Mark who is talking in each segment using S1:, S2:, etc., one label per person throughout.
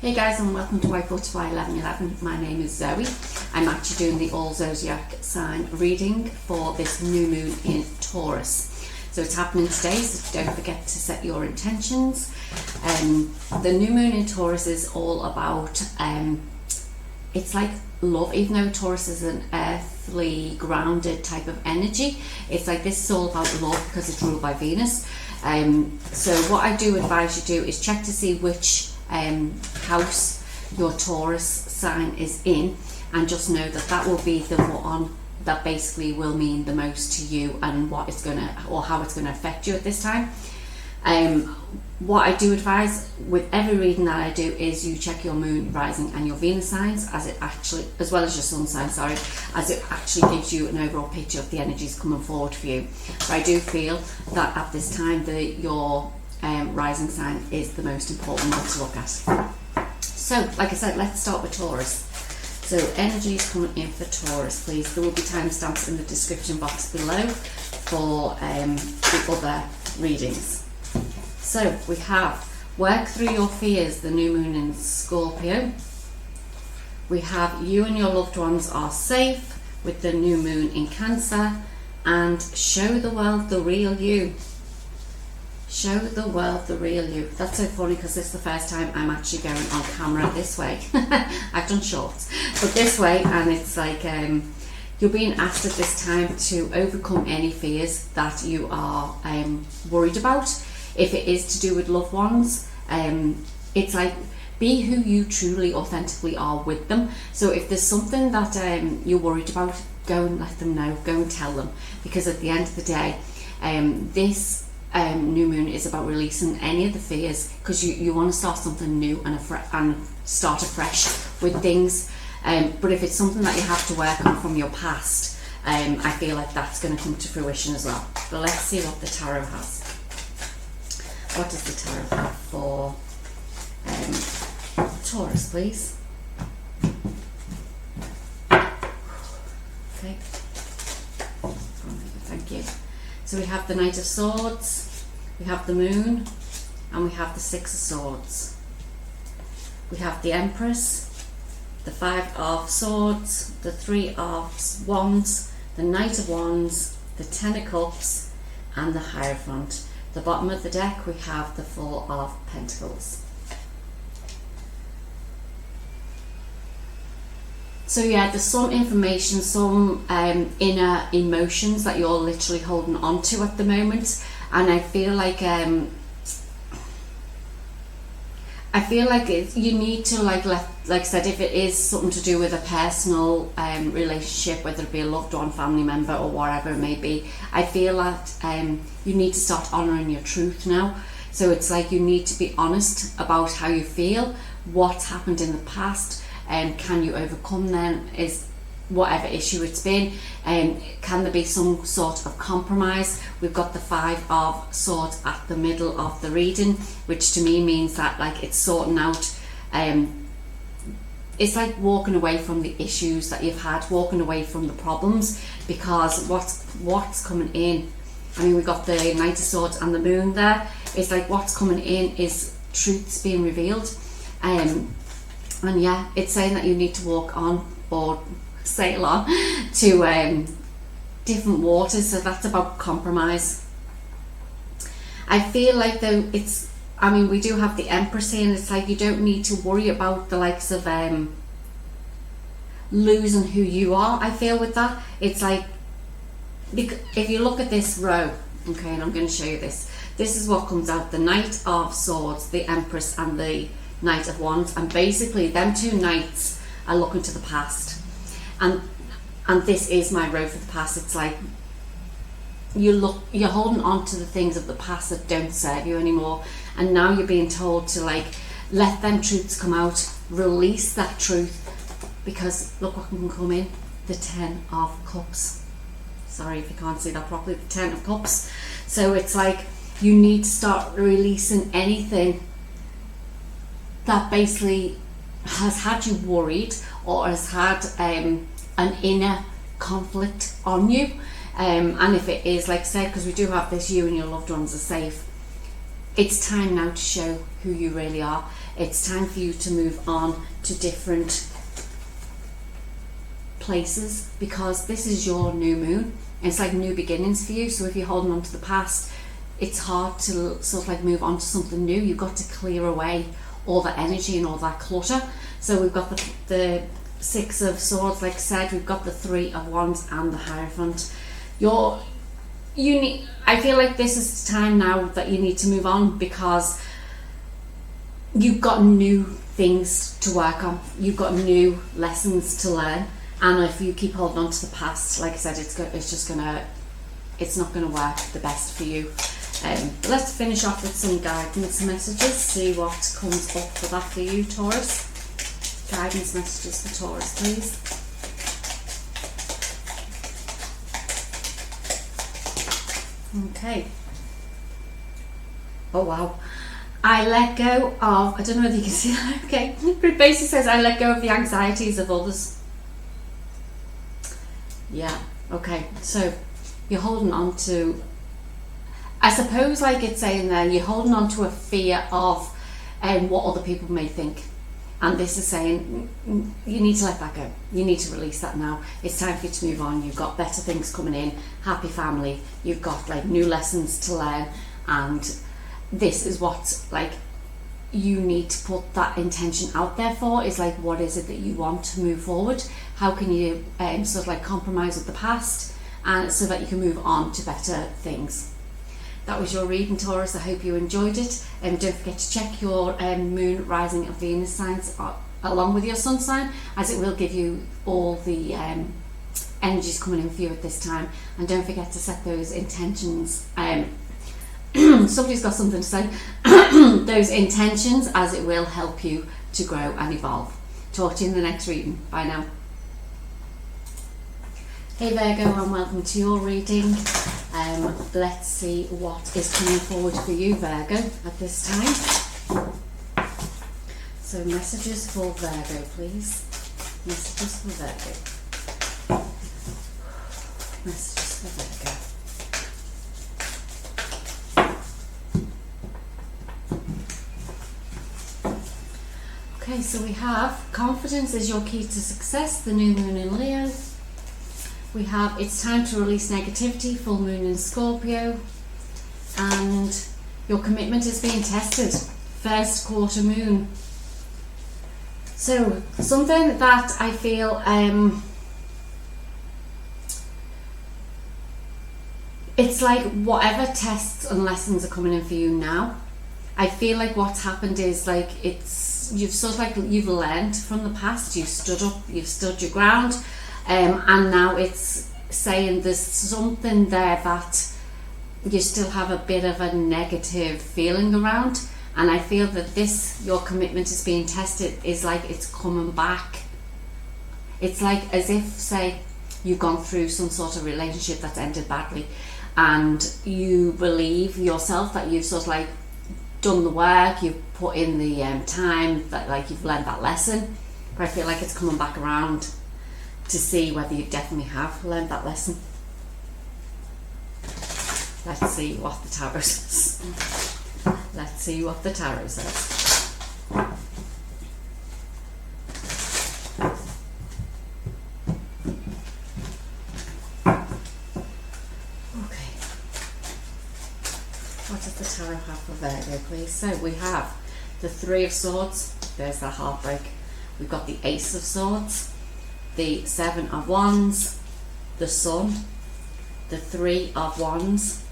S1: Hey guys, and welcome to White Butterfly 1111. My name is Zoe. I'm actually doing the all Zodiac sign reading for this new moon in Taurus. So it's happening today, so don't forget to set your intentions. The new moon in Taurus is all about, it's like love. Even though Taurus is an earthly, grounded type of energy, it's like this is all about love because it's ruled by Venus. So what I do advise you do is check to see which house your Taurus sign is in, and just know that that will be the one that basically will mean the most to you and what it's gonna, or how it's gonna affect you at this time. What I do advise with every reading that I do is you check your moon, rising and your Venus signs, as it actually, as well as your sun sign, sorry, as it actually gives you an overall picture of the energies coming forward for you. So I do feel that at this time your rising sign is the most important one to look at. So like I said, let's start with Taurus. So energies coming in for Taurus, please. There will be timestamps in the description box below for the other readings. So we have work through your fears, the new moon in Scorpio. We have you and your loved ones are safe with the new moon in Cancer, and show the world the real you. Show the world the real you. That's so funny because this is the first time I'm actually going on camera this way. I've done shorts, but this way, and it's like you're being asked at this time to overcome any fears that you are worried about. If it is to do with loved ones, it's like be who you truly authentically are with them. So if there's something that you're worried about, go and let them know, go and tell them, because at the end of the day, this new moon is about releasing any of the fears, because you want to start something new and start afresh with things. But if it's something that you have to work on from your past, I feel like that's going to come to fruition as well. But let's see what the tarot has. What does the tarot have for Taurus, please? Okay. Thank you. So we have the Knight of Swords, we have the Moon, and we have the Six of Swords. We have the Empress, the Five of Swords, the Three of Wands, the Knight of Wands, the Ten of Cups, and the Hierophant. The bottom of the deck, we have the Four of Pentacles. So yeah, there's some information, some inner emotions that you're literally holding on to at the moment, and I feel like you need to like I said, if it is something to do with a personal relationship, whether it be a loved one, family member, or whatever it may be, I feel that you need to start honouring your truth now. So it's like you need to be honest about how you feel, what's happened in the past, and can you overcome then, is whatever issue it's been, and can there be some sort of compromise. We've got the Five of Swords at the middle of the reading, which to me means that like it's sorting out, it's like walking away from the issues that you've had, walking away from the problems, because what's coming in, I mean, we got the Knight of Swords and the Moon there. It's like what's coming in is truths being revealed, and yeah, it's saying that you need to walk on or sail on to different waters. So that's about compromise. I feel like though it's, I mean, we do have the Empress here, and it's like you don't need to worry about the likes of losing who you are. I feel with that, it's like, if you look at this row, okay, and I'm going to show you this is what comes out: the Knight of Swords, the Empress, and the Knight of Wands. And basically them two knights are looking to the past, and this is my row for the past. It's like you're holding on to the things of the past that don't serve you anymore, and now you're being told to like let them truths come out, release that truth, because look what can come in: the Ten of Cups. Sorry if you can't see that properly, the Ten of Cups. So it's like you need to start releasing anything that basically has had you worried or has had an inner conflict on you, and if it is, like I said, because we do have this, you and your loved ones are safe, it's time now to show who you really are. It's time for you to move on to different places, because this is your new moon. It's like new beginnings for you. So if you're holding on to the past, it's hard to sort of like move on to something new. You've got to clear away all that energy and all that clutter. So we've got the Six of Swords, like I said, we've got the Three of Wands and the Hierophant. I feel like this is the time now that you need to move on, because you've got new things to work on. You've got new lessons to learn. And if you keep holding on to the past, like I said, it's not going to work the best for you. But let's finish off with some guidance messages, see what comes up for that for you, Taurus. Guidance messages for Taurus, please. Okay. Oh wow. I let go of, I don't know whether you can see that, okay. But it basically says, I let go of the anxieties of others. Yeah, okay. So you're holding on to, I suppose like it's saying there, you're holding on to a fear of what other people may think. And this is saying you need to let that go. You need to release that now. It's time for you to move on. You've got better things coming in, happy family. You've got like new lessons to learn, and this is what like you need to put that intention out there for, is like, what is it that you want to move forward? How can you sort of like compromise with the past, and so that you can move on to better things. That was your reading, Taurus. I hope you enjoyed it. Don't forget to check your moon, rising and Venus signs along with your sun sign, as it will give you all the energies coming in for you at this time. And don't forget to set those intentions. Somebody's got something to say. Those intentions, as it will help you to grow and evolve. Talk to you in the next reading. Bye now. Hey Virgo, and welcome to your reading. Let's see what is coming forward for you, Virgo, at this time. So messages for Virgo, please. Messages for Virgo. Messages for Virgo. Okay, so we have confidence is your key to success, the new moon in Leo. We have it's time to release negativity, full moon in Scorpio, and your commitment is being tested, first quarter moon. So something that I feel it's like whatever tests and lessons are coming in for you now, I feel like what's happened is like you've learned from the past, you've stood up, you've stood your ground. And now it's saying there's something there that you still have a bit of a negative feeling around, and I feel that your commitment is being tested, is like it's coming back. It's like as if, say, you've gone through some sort of relationship that's ended badly, and you believe yourself that you've sort of like done the work, you've put in the time, that like you've learned that lesson, but I feel like it's coming back around to see whether you definitely have learned that lesson. Let's see what the tarot says. Let's see what the tarot says. Okay. What does the tarot have for Virgo, please? So we have the Three of Swords. There's the heartbreak. We've got the Ace of Swords, the Seven of Wands, the Sun, the Three of Wands,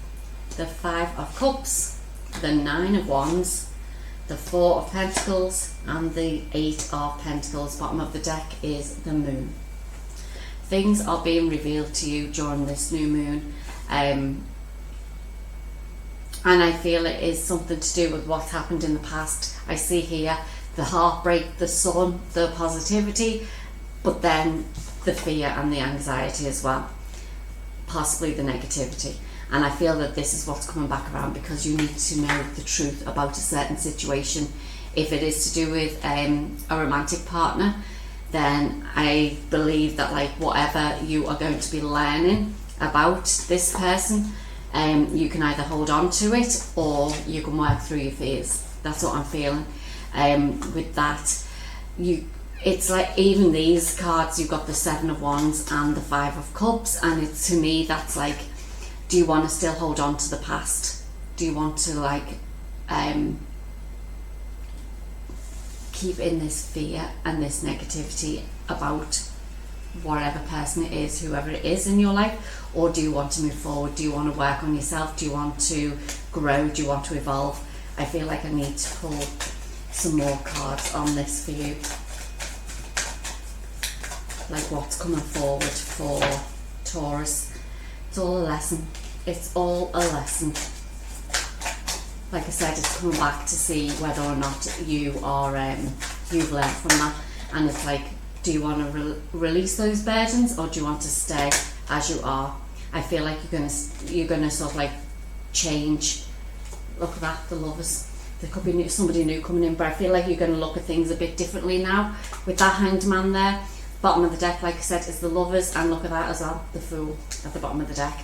S1: the Five of Cups, the Nine of Wands, the Four of Pentacles, and the Eight of Pentacles. Bottom of the deck is the Moon. Things are being revealed to you during this new moon, and I feel it is something to do with what's happened in the past. I see here the heartbreak, the Sun, the positivity, but then the fear and the anxiety as well, possibly the negativity. And I feel that this is what's coming back around, because you need to know the truth about a certain situation. If it is to do with a romantic partner, then I believe that like whatever you are going to be learning about this person, you can either hold on to it or you can work through your fears. That's what I'm feeling. with that. It's like, even these cards, you've got the Seven of Wands and the Five of Cups, and it's, to me, that's like, do you want to still hold on to the past? Do you want to like keep in this fear and this negativity about whatever person it is, whoever it is in your life? Or do you want to move forward? Do you want to work on yourself? Do you want to grow? Do you want to evolve? I feel like I need to pull some more cards on this for you. Like, what's coming forward for Taurus? It's all a lesson. It's all a lesson. Like I said, it's coming back to see whether or not you are you've learned from that. And it's like, do you want to release those burdens, or do you want to stay as you are? I feel like you're gonna sort of like change. Look at that, the Lovers. There could be somebody new coming in, but I feel like you're going to look at things a bit differently now. With that Hanged Man there, bottom of the deck, like I said, is the Lovers, and look at that as well, the Fool at the bottom of the deck.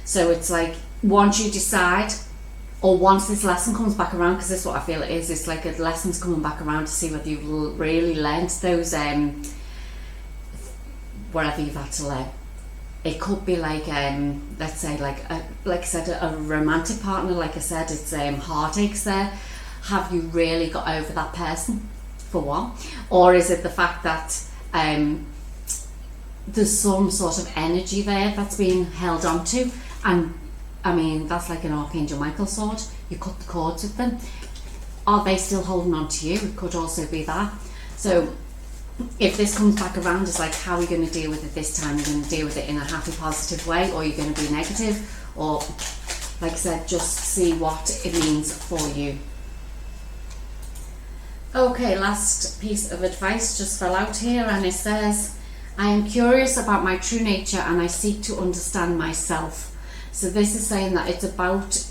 S1: So it's like, once you decide, or once this lesson comes back around, because this is what I feel it is, it's like a lesson's coming back around to see whether you've really learnt those, whatever you've had to learn. It could be like, let's say, like I said, a romantic partner. Like I said, it's heartaches there. Have you really got over that person, for one? Or is it the fact that there's some sort of energy there that's being held on to? And I mean, that's like an Archangel Michael sword. You cut the cords with them. Are they still holding on to you? It could also be that. So if this comes back around, it's like, how are you going to deal with it this time? You're going to deal with it in a happy, positive way, or you're going to be negative? Or, like I said, just see what it means for you. Okay, last piece of advice just fell out here, and it says, I am curious about my true nature and I seek to understand myself. So this is saying that it's about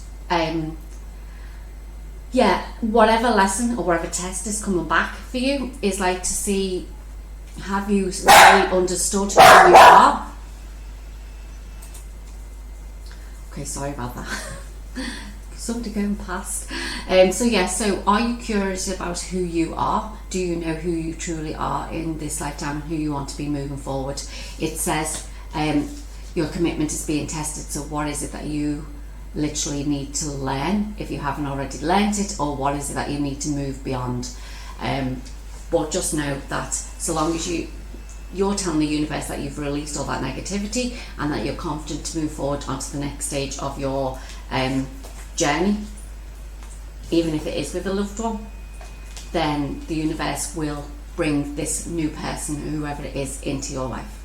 S1: whatever lesson or whatever test is coming back for you is like to see, have you really understood who you are? Okay, sorry about that. Somebody going past. So are you curious about who you are? Do you know who you truly are in this lifetime and who you want to be moving forward? It says your commitment is being tested. So what is it that you literally need to learn if you haven't already learned it, or what is it that you need to move beyond? But just know that so long as you're telling the universe that you've released all that negativity and that you're confident to move forward onto the next stage of your journey, even if it is with a loved one, then the universe will bring this new person, whoever it is, into your life.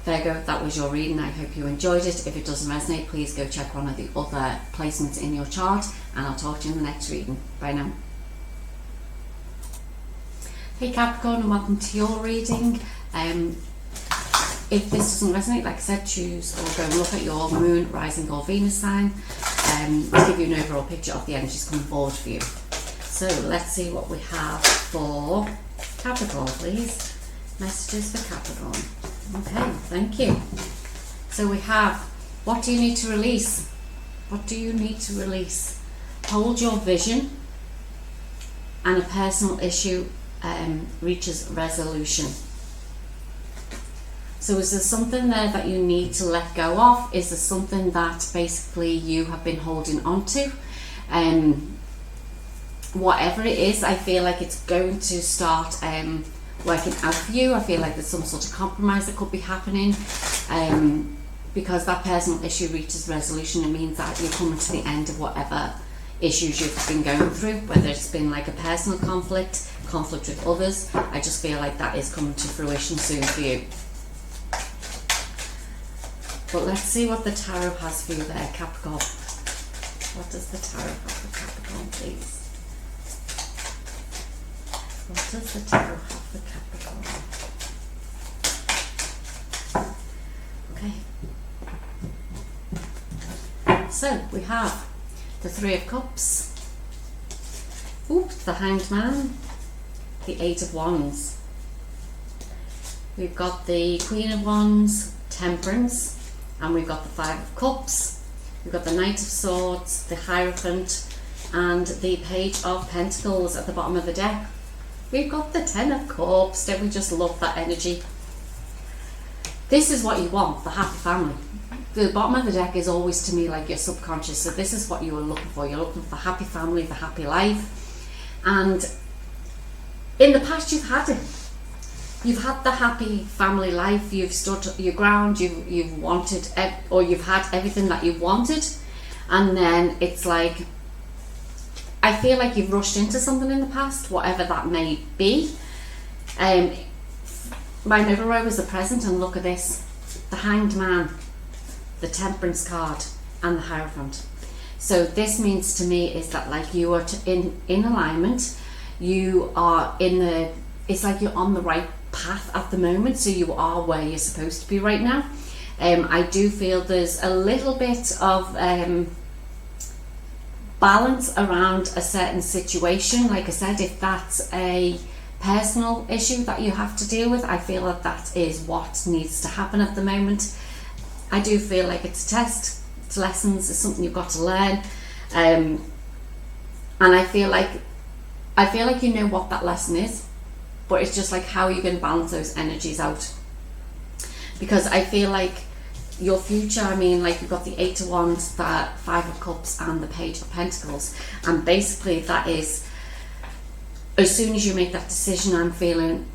S1: Virgo, that was your reading. I hope you enjoyed it. If it doesn't resonate, please go check one of the other placements in your chart, and I'll talk to you in the next reading. Bye now. Hey Capricorn, and welcome to your reading. If this doesn't resonate, like I said, choose or go and look at your moon, rising or Venus sign, to give you an overall picture of the energies coming forward for you. So let's see what we have for Capricorn, please. Messages for Capricorn. Okay, thank you. So we have, what do you need to release? What do you need to release? Hold your vision, and a personal issue reaches resolution. So is there something there that you need to let go of? Is there something that basically you have been holding on to? Whatever it is, I feel like it's going to start working out for you. I feel like there's some sort of compromise that could be happening, because that personal issue reaches resolution. It means that you're coming to the end of whatever issues you've been going through, whether it's been like a personal conflict with others. I just feel like that is coming to fruition soon for you. But let's see what the tarot has for you there, Capricorn. What does the tarot have for Capricorn, please? What does the tarot have for Capricorn? Okay. So we have the Three of Cups. Oops, the Hanged Man. The Eight of Wands. We've got the Queen of Wands, Temperance, and we've got the Five of Cups. We've got the Knight of Swords, the Hierophant, and the Page of Pentacles at the bottom of the deck. We've got the Ten of Cups. Don't we just love that energy? This is what you want, the happy family. The bottom of the deck is always to me like your subconscious. So this is what you are looking for. You're looking for the happy family, the happy life. And in the past you've had it. You've had the happy family life. You've stood your ground. You've wanted, or you've had everything that you wanted. And then it's like, I feel like you've rushed into something in the past, whatever that may be. My middle row is the present, and look at this. The Hanged Man, the Temperance card, and the Hierophant. So this means to me is that like you are in alignment. You are in the, it's like you're on the right path at the moment. So you are where you're supposed to be right now. I do feel there's a little bit of balance around a certain situation. Like I said, if that's a personal issue that you have to deal with, I feel that that is what needs to happen at the moment. I do feel like it's a test, it's lessons, it's something you've got to learn, and I feel like you know what that lesson is, but it's just like how are you going to balance those energies out? Because I feel like your future, I mean, like you've got the Eight of Wands, the Five of Cups, and the Page of Pentacles, and basically that is, as soon as you make that decision, I'm feeling,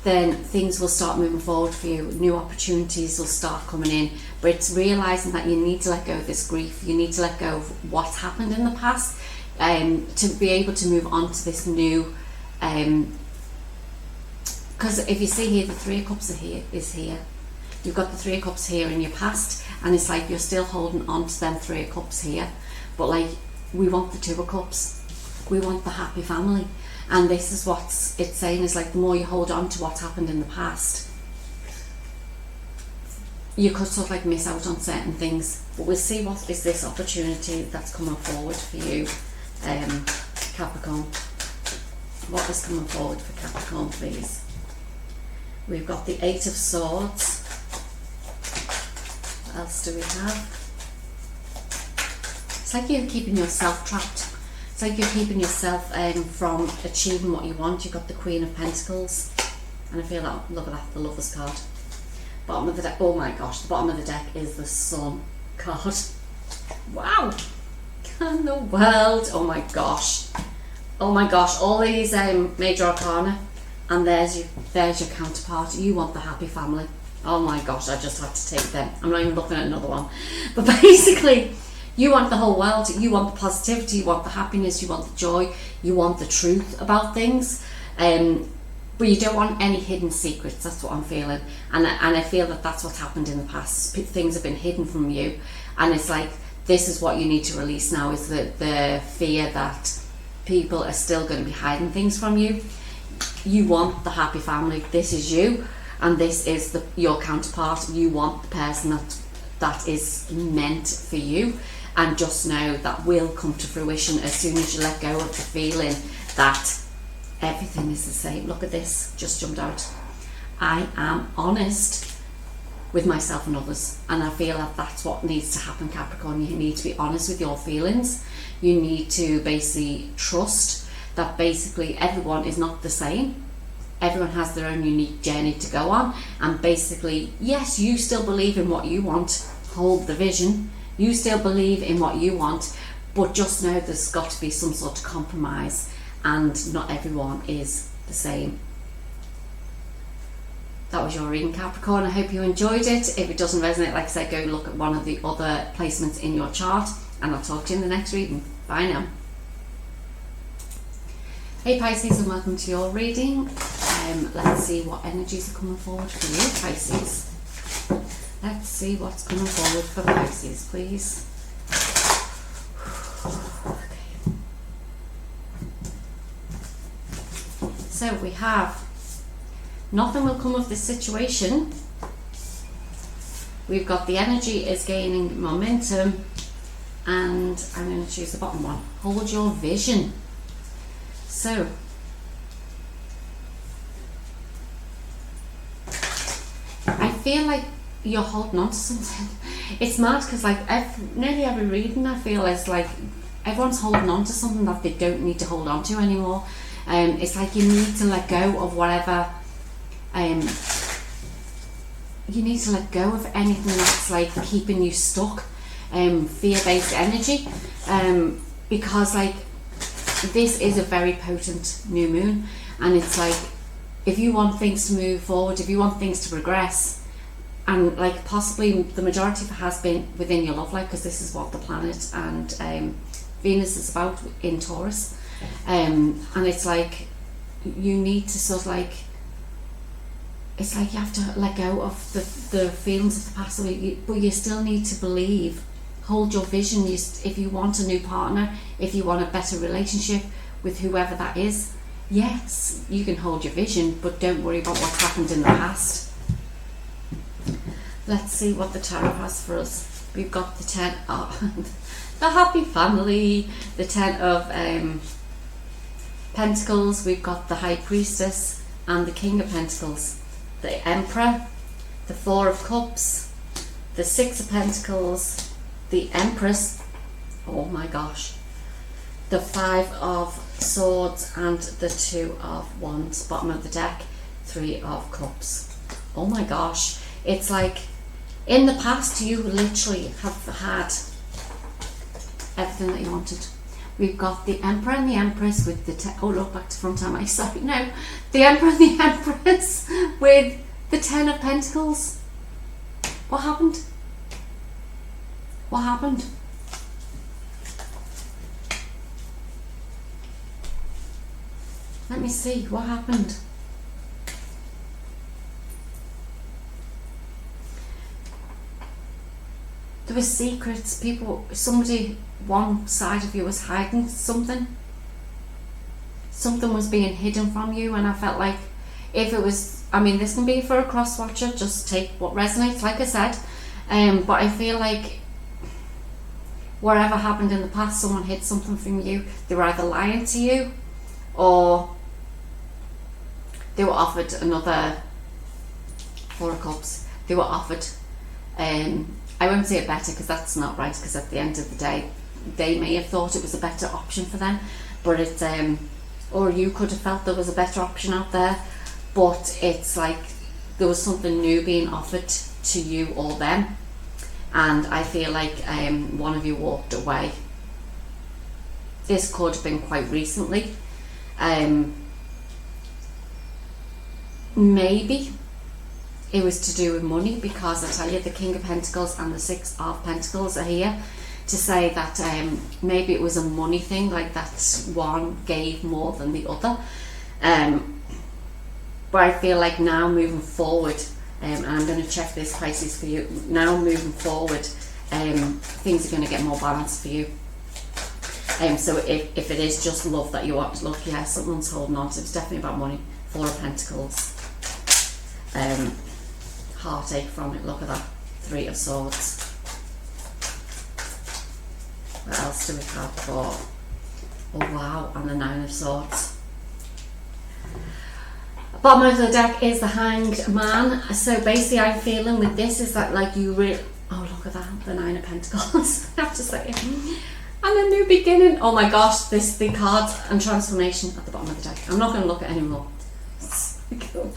S1: then things will start moving forward for you. New opportunities will start coming in. But it's realising that you need to let go of this grief. You need to let go of what's happened in the past, to be able to move on to this new. Because if you see here, the Three of Cups is here. You've got the Three of Cups here in your past, and it's like you're still holding on to them Three of Cups here. But like, we want the Two of Cups. We want the happy family. And this is what it's saying, is like the more you hold on to what's happened in the past, you could sort of like miss out on certain things. But we'll see what is this opportunity that's coming forward for you, Capricorn. What is coming forward for Capricorn, please? We've got the Eight of Swords. What else do we have? It's like you're keeping yourself trapped. It's like you're keeping yourself from achieving what you want. You've got the Queen of Pentacles, and I feel that, look at that, the Lover's card. Bottom of the deck, oh my gosh, the bottom of the deck is the Sun card. Wow, in the world, oh my gosh, all these major arcana, and there's your counterpart. You want the happy family. Oh my gosh, I just had to take them. I'm not even looking at another one, but basically, you want the whole world. You want the positivity, you want the happiness, you want the joy, you want the truth about things, but you don't want any hidden secrets. That's what I'm feeling, and I feel that that's what's happened in the past. Things have been hidden from you, and it's like this is what you need to release now, is the fear that people are still going to be hiding things from you. You want the happy family. This is you, and this is your counterpart. You want the person that is meant for you. And just know that will come to fruition as soon as you let go of the feeling that everything is the same. Look at this, just jumped out. I am honest with myself and others, and I feel that that's what needs to happen, Capricorn. You need to be honest with your feelings. You need to basically trust that basically everyone is not the same. Everyone has their own unique journey to go on, and basically, yes, you still believe in what you want, hold the vision. You still believe in what you want, but just know there's got to be some sort of compromise, and not everyone is the same. That was your reading, Capricorn. I hope you enjoyed it. If it doesn't resonate, like I said, go look at one of the other placements in your chart, and I'll talk to you in the next reading. Bye now. Hey Pisces, and welcome to your reading. Let's see what energies are coming forward for you, Pisces. Let's see what's coming forward for Pisces, please. Okay. So we have nothing will come of this situation. We've got the energy is gaining momentum, and I'm going to choose the bottom one. Hold your vision. So I feel like you're holding on to something. It's mad because like nearly every reading I feel is like everyone's holding on to something that they don't need to hold on to anymore. It's like you need to let go of whatever, you need to let go of anything that's like keeping you stuck, fear-based energy, because like this is a very potent new moon, and it's like if you want things to move forward, if you want things to progress, and like possibly the majority of it has been within your love life, because this is what the planet and Venus is about in Taurus, and it's like you need to sort of like, it's like you have to let go of the feelings of the past, but you still need to believe, hold your vision. If you want a new partner, if you want a better relationship with whoever that is, yes, you can hold your vision, but don't worry about what's happened in the past. Let's see what the tarot has for us. We've got the 10 of the happy family, the 10 of Pentacles, we've got the High Priestess and the King of Pentacles, the Emperor, the Four of Cups, the Six of Pentacles, the Empress, oh my gosh, the Five of Swords and the Two of Wands. Bottom of the deck, Three of Cups. Oh my gosh, it's like in the past you literally have had everything that you wanted. We've got the Emperor and the Empress with the oh look, back to front am I? Sorry, no. The Emperor and the Empress with the 10 of Pentacles. What happened? What happened? Let me see, what happened? There were secrets, people, somebody, one side of you was hiding something. Something was being hidden from you, and I felt like if it was, I mean, this can be for a cross watcher, just take what resonates, like I said, but I feel like whatever happened in the past, someone hid something from you. They were either lying to you, or they were offered another Four of Cups. They were offered, I won't say it better because that's not right, because at the end of the day they may have thought it was a better option for them, but it's or you could have felt there was a better option out there, but it's like there was something new being offered to you or them, and I feel like one of you walked away. This could have been quite recently. Maybe it was to do with money, because I tell you, the King of Pentacles and the Six of Pentacles are here to say that maybe it was a money thing, like that one gave more than the other. But I feel like now moving forward, and I'm going to check this, Pisces, for you, now moving forward, things are going to get more balanced for you. So if it is just love that you want to look, yeah, someone's holding on to, it's definitely about money. Four of Pentacles. Heartache from it, look at that. Three of Swords. What else do we have for, oh wow, and the Nine of Swords. Bottom of the deck is the Hanged Man. So basically I'm feeling with this is that like you really, oh look at that, the Nine of Pentacles. I have to say it. And a new beginning. Oh my gosh, the cards and transformation at the bottom of the deck. I'm not going to look at it anymore. Cool.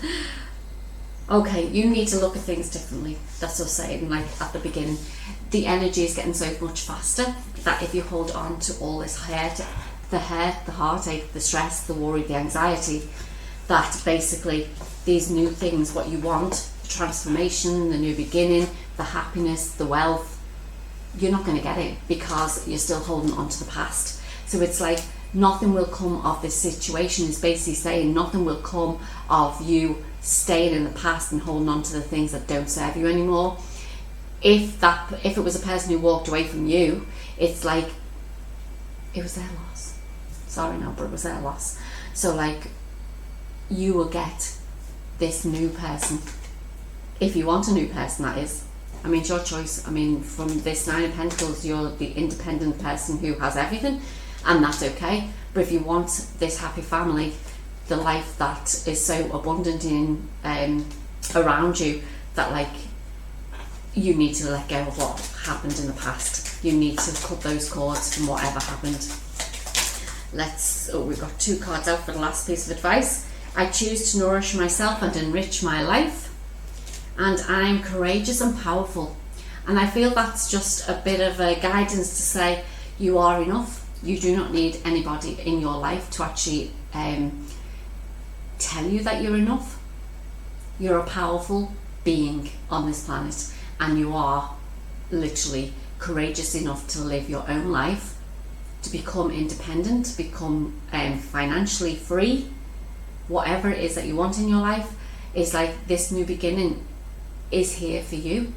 S1: Okay, you need to look at things differently. That's what I'm saying, like at the beginning. The energy is getting so much faster that if you hold on to all this hurt, the heartache, the stress, the worry, the anxiety, that basically these new things, what you want, the transformation, the new beginning, the happiness, the wealth, you're not going to get it because you're still holding on to the past. So it's like nothing will come of this situation. Is basically saying nothing will come of you staying in the past and holding on to the things that don't serve you anymore. If it was a person who walked away from you, it's like it was their loss. Sorry, no, but it was their loss. So like you will get this new person, if you want a new person, that is. I mean, it's your choice. I mean, from this Nine of Pentacles, you're the independent person who has everything, and that's okay. But if you want this happy family, the life that is so abundant in around you, that like you need to let go of what happened in the past. You need to cut those cords from whatever happened. We've got 2 cards out for the last piece of advice. I choose to nourish myself and enrich my life, and I'm courageous and powerful. And I feel that's just a bit of a guidance to say you are enough. You do not need anybody in your life to actually tell you that you're enough. You're a powerful being on this planet, and you are literally courageous enough to live your own life, to become independent, to become financially free. Whatever it is that you want in your life is like this new beginning is here for you,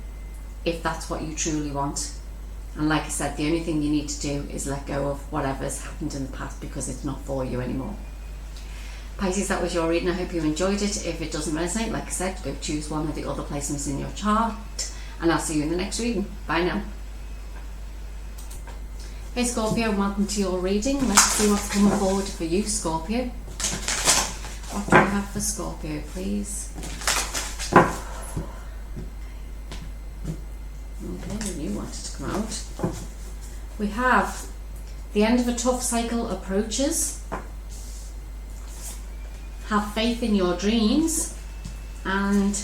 S1: if that's what you truly want. And like I said, the only thing you need to do is let go of whatever's happened in the past, because it's not for you anymore. Pisces, that was your reading. I hope you enjoyed it. If it doesn't resonate, like I said, go choose one of the other placements in your chart, and I'll see you in the next reading. Bye now. Hey Scorpio, welcome to your reading. Let's see what's coming forward for you, Scorpio. What do we have for Scorpio, please? Okay, you wanted to come out. We have the end of a tough cycle approaches. Have faith in your dreams, and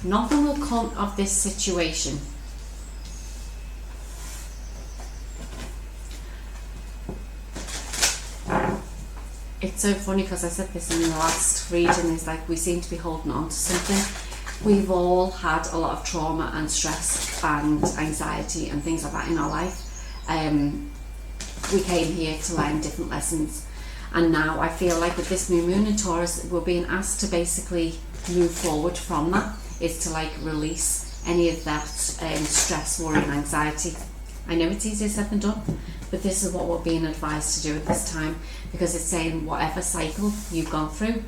S1: nothing will come of this situation. It's so funny because I said this in the last reading, it's like we seem to be holding on to something. We've all had a lot of trauma and stress and anxiety and things like that in our life. We came here to learn different lessons, and now I feel like with this new moon in Taurus, we're being asked to basically move forward from that. Is to like release any of that stress, worry and anxiety. I know it's easier said than done, but this is what we're being advised to do at this time, because it's saying whatever cycle you've gone through,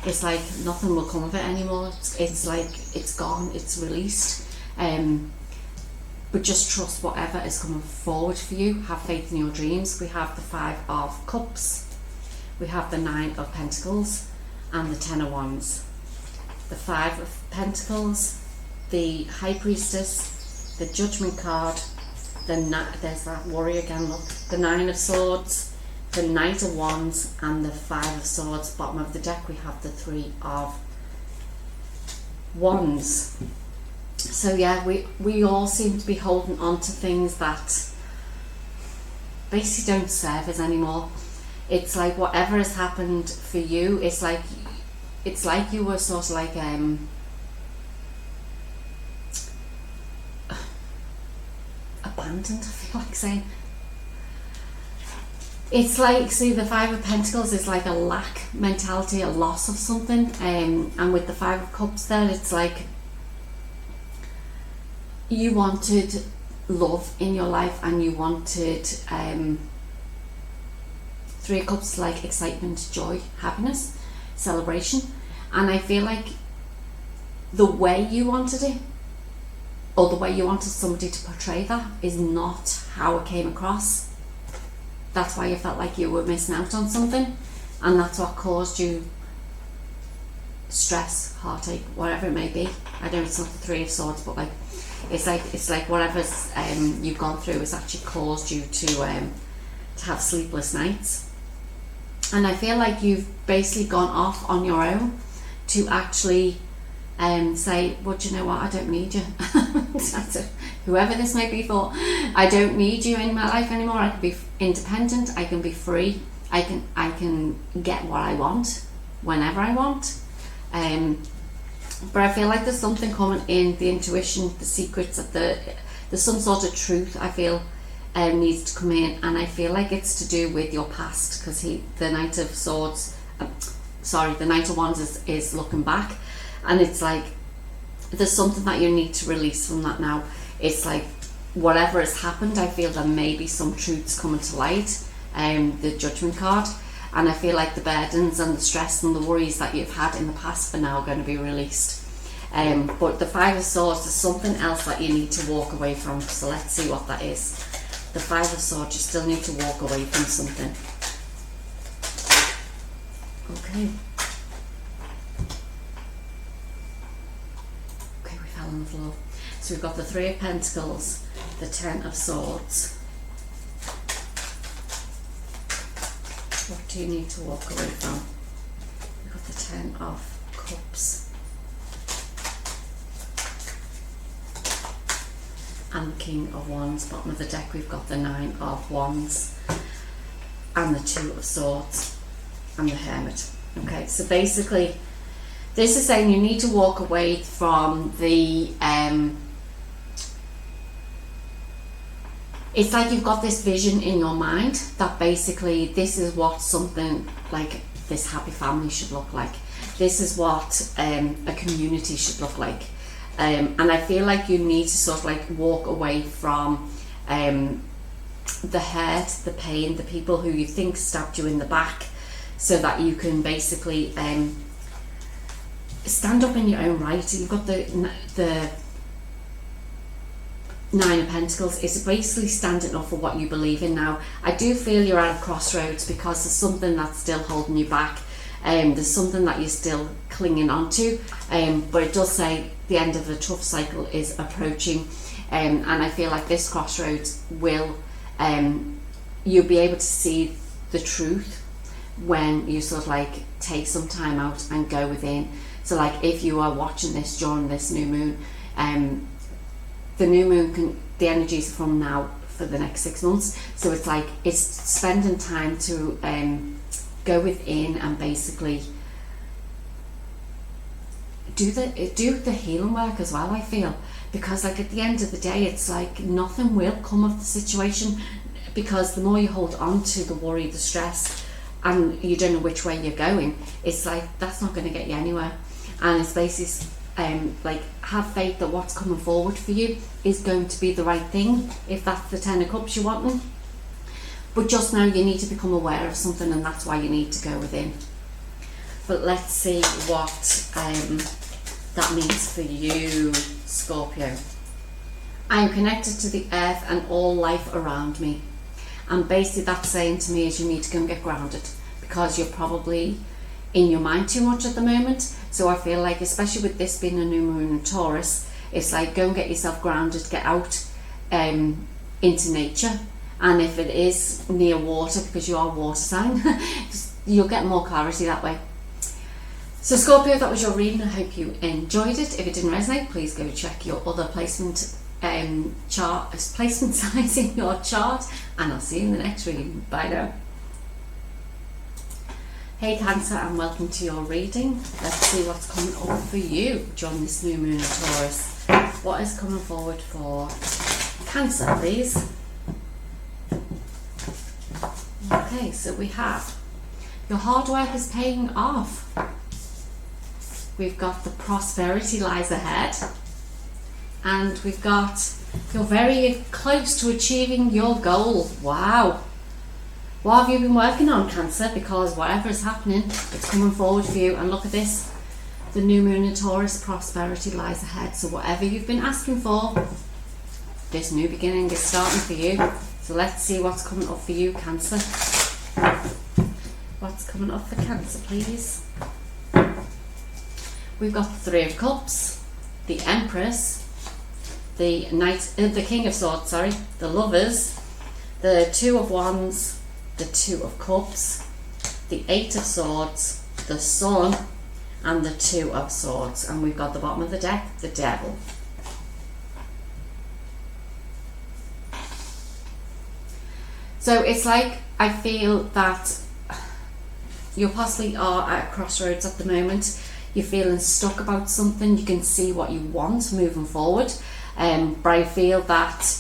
S1: it's like nothing will come of it anymore. It's like it's gone, it's released. But just trust whatever is coming forward for you. Have faith in your dreams. We have the 5 of Cups, we have the 9 of Pentacles, and the 10 of Wands. The 5 of Pentacles, the High Priestess, the Judgment card, there's that worry again, look, the 9 of Swords, the Knight of Wands, and the 5 of Swords. Bottom of the deck we have the 3 of Wands. So yeah, we all seem to be holding on to things that basically don't serve us anymore. It's like whatever has happened for you, it's like you were sort of like abandoned, I feel like saying. It's like, see, the 5 of Pentacles is like a lack mentality, a loss of something, and with the 5 of Cups there, it's like you wanted love in your life, and you wanted 3 of Cups, like excitement, joy, happiness, celebration. And I feel like the way you wanted it, or the way you wanted somebody to portray that, is not how it came across. That's why you felt like you were missing out on something, and that's what caused you stress, heartache, whatever it may be. I know it's not the 3 of Swords, but like it's like whatever's you've gone through has actually caused you to have sleepless nights. And I feel like you've basically gone off on your own to actually say, well, do you know what, I don't need you. Whoever this may be for, I don't need you in my life anymore. I can be independent, I can be free, I can get what I want whenever I want. But I feel like there's something coming in, the intuition, the secrets, there's some sort of truth I feel needs to come in, and I feel like it's to do with your past, because the Knight of Swords, the Knight of Wands is looking back, and it's like there's something that you need to release from that now. It's like whatever has happened, I feel there may be some truths coming to light, the Judgment card, and I feel like the burdens and the stress and the worries that you've had in the past are now going to be released. But the 5 of Swords, there's something else that you need to walk away from, so let's see what that is. The 5 of Swords, you still need to walk away from something. Okay. Okay, we fell on the floor. So we've got the Three of Pentacles, the Ten of Swords. What do you need to walk away from? We've got the Ten of Cups. And the King of Wands. Bottom of the deck we've got the Nine of Wands. And the Two of Swords. And the Hermit. Okay, so basically this is saying you need to walk away from the it's like you've got this vision in your mind that basically this is what something like this happy family should look like. This is what a community should look like. And I feel like you need to sort of like walk away from the hurt, the pain, the people who you think stabbed you in the back, so that you can basically stand up in your own right. You've got the Nine of Pentacles. It's basically standing up for what you believe in now. I do feel you're at a crossroads because there's something that's still holding you back. There's something that you're still clinging on to. But it does say the end of the tough cycle is approaching. And I feel like this crossroads will, you'll be able to see the truth when you sort of like take some time out and go within. So like if you are watching this during this new moon, the new moon the energies from now for the next 6 months, so it's like it's spending time to go within and basically do the healing work as well. I feel, because like at the end of the day it's like nothing will come of the situation, because the more you hold on to the worry, the stress, and you don't know which way you're going, it's like that's not going to get you anywhere. And it's basically like have faith that what's coming forward for you is going to be the right thing, if that's the Ten of Cups you're wanting. But just now you need to become aware of something, and that's why you need to go within. But let's see what that means for you, Scorpio. I am connected to the earth and all life around me. And basically that's saying to me is you need to go and get grounded, because you're probably in your mind too much at the moment. So I feel like, especially with this being a new moon in Taurus, it's like go and get yourself grounded, get out into nature. And if it is near water, because you are a water sign, you'll get more clarity that way. So Scorpio, that was your reading. I hope you enjoyed it. If it didn't resonate, please go check your other placement placement size in your chart, and I'll see you in the next reading. Bye now. Hey Cancer, and welcome to your reading. Let's see what's coming up for you during this new moon in Taurus. What is coming forward for Cancer, please? Okay, so we have your hard work is paying off. We've got the prosperity lies ahead. And we've got you're very close to achieving your goal. Wow. What have you been working on, Cancer? Because whatever is happening, it's coming forward for you. And look at this. The new moon in Taurus, prosperity lies ahead. So whatever you've been asking for, this new beginning is starting for you. So let's see what's coming up for you, Cancer. What's coming up for Cancer, please? We've got the Three of Cups, the Empress, the King of Swords, the Lovers, the Two of Wands, the Two of Cups, the Eight of Swords, the Sun, and the Two of Swords. And we've got the bottom of the deck, the Devil. So it's like, I feel that you possibly are at a crossroads at the moment. You're feeling stuck about something. You can see what you want moving forward. But I feel that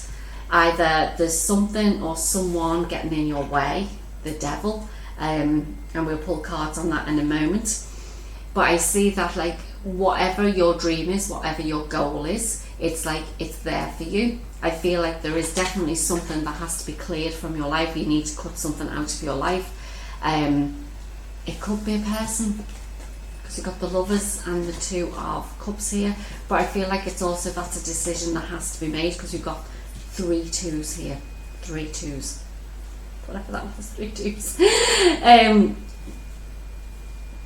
S1: either there's something or someone getting in your way, the Devil, and we'll pull cards on that in a moment. But I see that like whatever your dream is, whatever your goal is, it's like it's there for you. I feel like there is definitely something that has to be cleared from your life. You need to cut something out of your life. It could be a person, because you've got the Lovers and the Two of Cups here, but I feel like it's also that's a decision that has to be made, because you've got 3 twos here, 3 twos, whatever that was, 3 twos.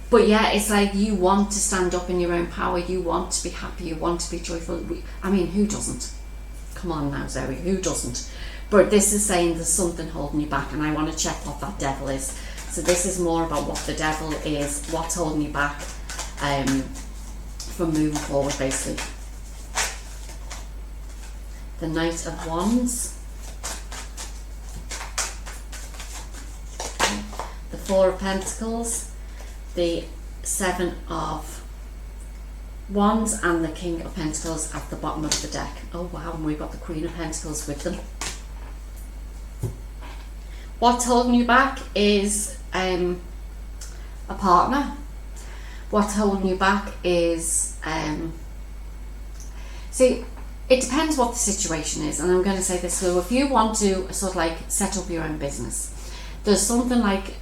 S1: But yeah, it's like you want to stand up in your own power, you want to be happy, you want to be joyful. I mean, who doesn't? Come on now, Zoe, who doesn't? But this is saying there's something holding you back, and I want to check what that devil is. So this is more about what the devil is, what's holding you back from moving forward, basically. The Knight of Wands. The Four of Pentacles. The Seven of Wands and the King of Pentacles at the bottom of the deck. Oh wow, and we've got the Queen of Pentacles with them. What's holding you back is a partner. What's holding you back is see, it depends what the situation is, and I'm going to say this. So if you want to sort of like set up your own business, there's something like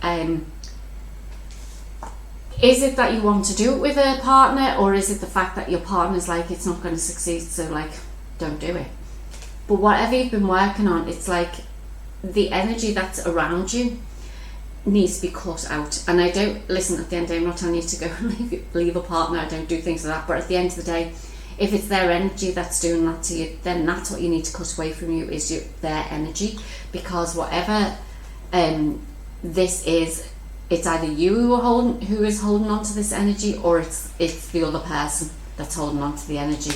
S1: is it that you want to do it with a partner, or is it the fact that your partner's like, it's not going to succeed, so like, don't do it? But whatever you've been working on, it's like the energy that's around you needs to be cut out. And I don't, listen, at the end of the day, I'm not telling you to go and leave a partner, I don't do things like that, but at the end of the day, if it's their energy that's doing that to you, then that's what you need to cut away from you, is their energy. Because whatever this is, it's either you who is holding on to this energy, or it's the other person that's holding on to the energy.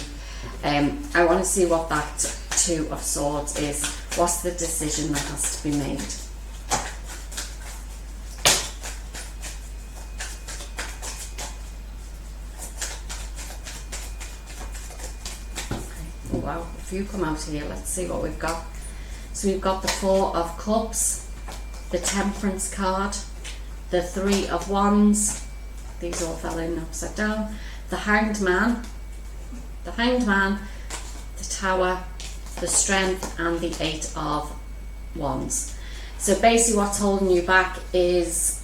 S1: I want to see what that Two of Swords is. What's the decision that has to be made? Okay. Oh, wow, a few come out here. Let's see what we've got. So we've got the Four of Cups, the Temperance card, the Three of Wands, these all fell in upside down, the Hanged Man, the Tower, the Strength, and the Eight of Wands. So basically what's holding you back is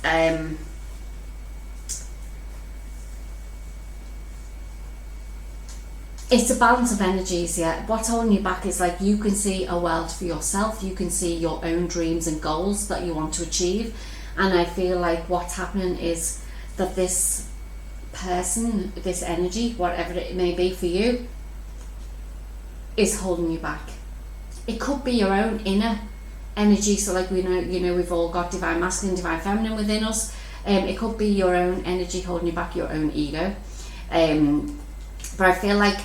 S1: it's a balance of energies. Yeah, what's holding you back is like, you can see a world for yourself, you can see your own dreams and goals that you want to achieve. And I feel like what's happening is that this person, this energy, whatever it may be for you, is holding you back. It could be your own inner energy. So like, we know, we've all got divine masculine, divine feminine within us. It could be your own energy holding you back, your own ego. But I feel like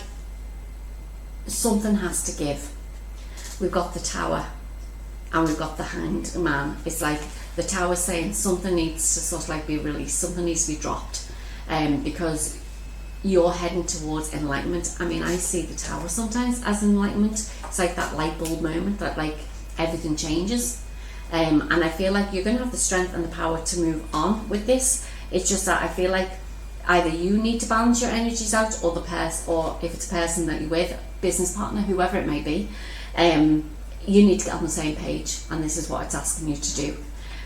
S1: something has to give. We've got the Tower and we've got the Hanged Man. It's like the Tower saying something needs to sort of like be released, something needs to be dropped, because you're heading towards enlightenment. I mean, I see the Tower sometimes as enlightenment. It's like that light bulb moment that like everything changes, and I feel like you're going to have the strength and the power to move on with this. It's just that I feel like either you need to balance your energies out, or the person, or if it's a person that you're with, business partner, whoever it may be, you need to get on the same page, and this is what it's asking you to do.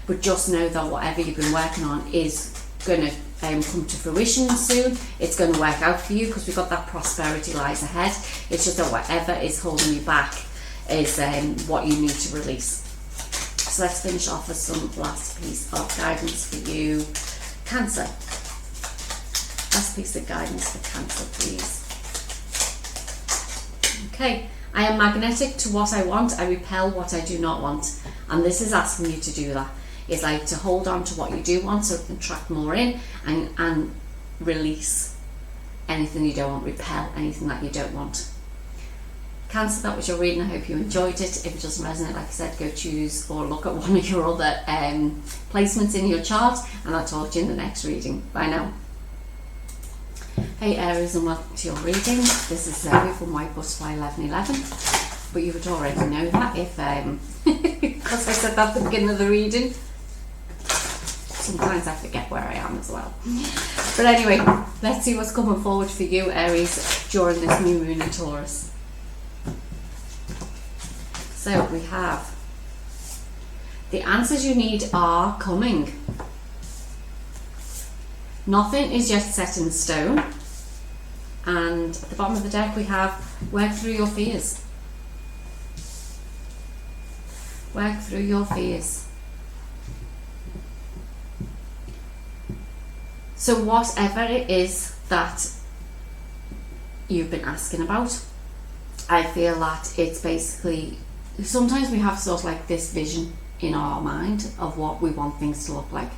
S1: But just know that whatever you've been working on is going to come to fruition soon. It's going to work out for you, because we've got that prosperity lies ahead. It's just that whatever is holding you back is what you need to release. So let's finish off with some last piece of guidance for you, Cancer. Last piece of guidance for Cancer, please. Okay. I am magnetic to what I want. I repel what I do not want. And this is asking you to do that. It's like to hold on to what you do want, so it can attract more in, and release anything you don't want, repel anything that you don't want. Cancer, that was your reading. I hope you enjoyed it. If it doesn't resonate, like I said, go choose or look at one of your other placements in your chart, and I'll talk to you in the next reading. Bye now. Hey Aries, and welcome to your reading. This is Zoe from White Butterfly 1111, but you would already know that if because I said that at the beginning of the reading. Sometimes I forget where I am as well. But anyway, let's see what's coming forward for you, Aries, during this new moon in Taurus. So we have the answers you need are coming. Nothing is yet set in stone. And at the bottom of the deck we have work through your fears. Work through your fears. So whatever it is that you've been asking about, I feel that it's basically, sometimes we have sort of like this vision in our mind of what we want things to look like,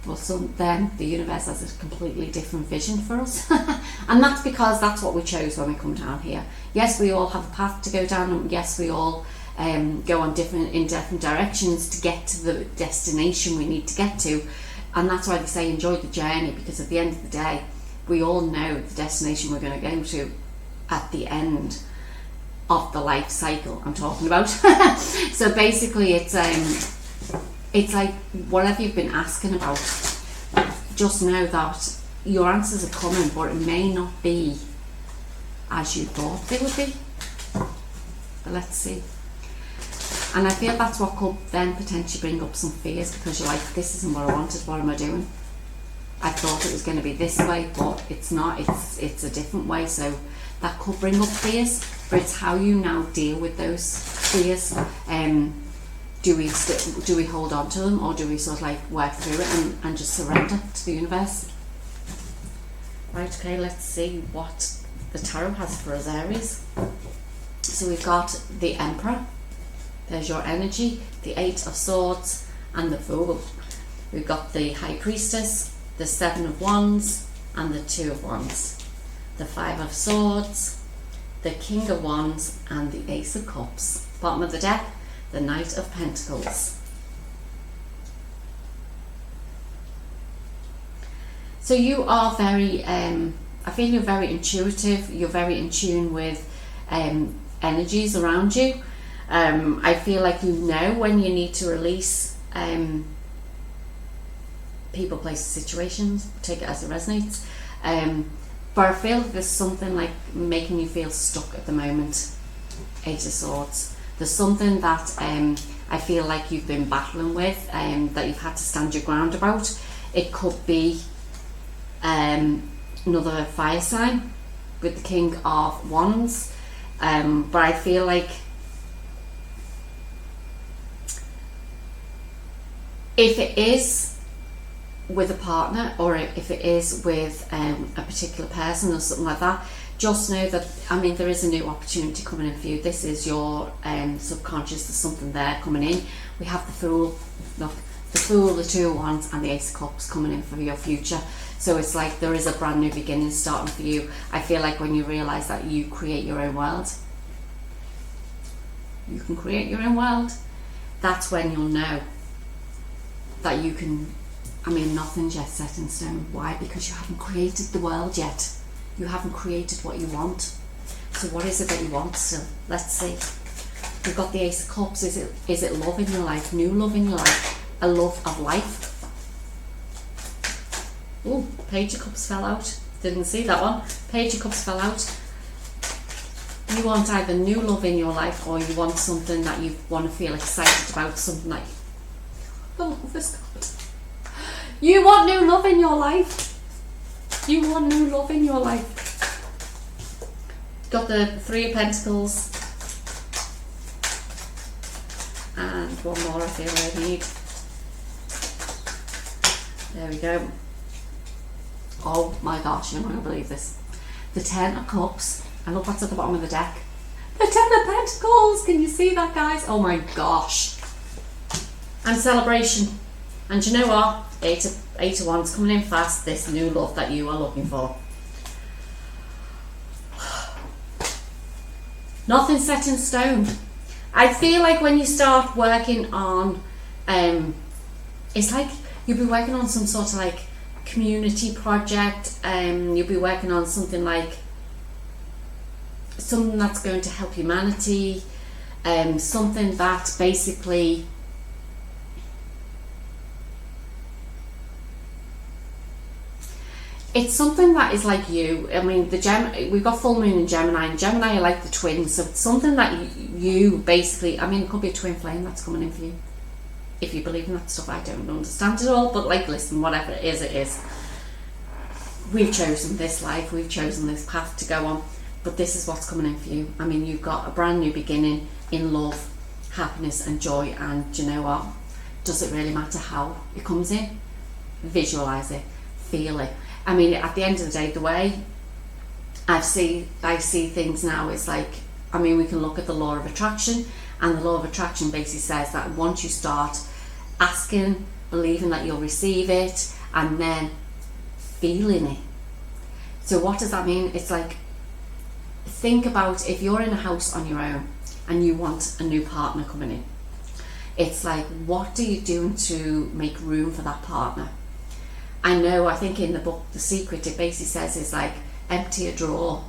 S1: but then the universe has a completely different vision for us. And that's because that's what we chose when we come down here. Yes, we all have a path to go down, and yes, we all go on in different directions to get to the destination we need to get to. And that's why they say enjoy the journey, because at the end of the day, we all know the destination we're going to go to at the end of the life cycle I'm talking about. So basically it's like whatever you've been asking about, just know that your answers are coming, but it may not be as you thought they would be. But let's see. And I feel that's what could then potentially bring up some fears, because you're like, this isn't what I wanted, what am I doing? I thought it was going to be this way, but it's not, it's a different way. So that could bring up fears, but it's how you now deal with those fears. Do we hold on to them, or do we sort of like work through it and just surrender to the universe? Right, okay, let's see what the tarot has for us, Aries. So we've got the Emperor. There's your energy, the Eight of Swords, and the Fool. We've got the High Priestess, the Seven of Wands, and the Two of Wands. The Five of Swords, the King of Wands, and the Ace of Cups. Bottom of the deck, the Knight of Pentacles. So you are very, I feel you're very intuitive, you're very in tune with energies around you. I feel like you know when you need to release people, places, situations. Take it as it resonates. But I feel like there's something like making you feel stuck at the moment. Eight of Swords. There's something that I feel like you've been battling with, that you've had to stand your ground about. It could be another fire sign with the King of Wands. But I feel like if it is with a partner, or if it is with a particular person or something like that, just know that, I mean, there is a new opportunity coming in for you. This is your subconscious, there's something there coming in. We have the Fool, look, the Fool, the Two of Wands, and the Ace of Cups coming in for your future. So it's like there is a brand new beginning starting for you. I feel like when you realise that you create your own world, you can create your own world, that's when you'll know that you can, I mean, nothing's yet set in stone. Why? Because you haven't created the world yet. You haven't created what you want. So what is it that you want still? Let's see. We've got the Ace of Cups. Is it love in your life? New love in your life? A love of life? Oh, Page of Cups fell out. Didn't see that one. Page of Cups fell out. You want either new love in your life, or you want something that you want to feel excited about, something like, the love is God. You want new love in your life. You want new love in your life. Got the Three of Pentacles. And one more I feel I need. There we go. Oh my gosh, you're not going to believe this. The Ten of Cups. And look what's at the bottom of the deck. The Ten of Pentacles. Can you see that, guys? Oh my gosh. And celebration. And you know what? Eight of Wands coming in fast. This new love that you are looking for. Nothing set in stone. I feel like when you start working on, it's like you'll be working on some sort of like community project. You'll be working on something like something that's going to help humanity. Something that basically it's something that is like you. I mean, we've got full moon in Gemini, and Gemini are like the twins. So it's something that you basically, I mean, it could be a twin flame that's coming in for you. If you believe in that stuff, I don't understand it all, but like, listen, whatever it is, it is. We've chosen this life, we've chosen this path to go on, but this is what's coming in for you. I mean, you've got a brand new beginning in love, happiness and joy, and do you know what? Does it really matter how it comes in? Visualize it. feel it. I mean, at the end of the day, the way I see things now is like, I mean, we can look at the law of attraction, and the law of attraction basically says that once you start asking, believing that you'll receive it, and then feeling it. So what does that mean? It's like, think about if you're in a house on your own and you want a new partner coming in. It's like, what are you doing to make room for that partner? I think in the book The Secret, it basically says is like, empty a drawer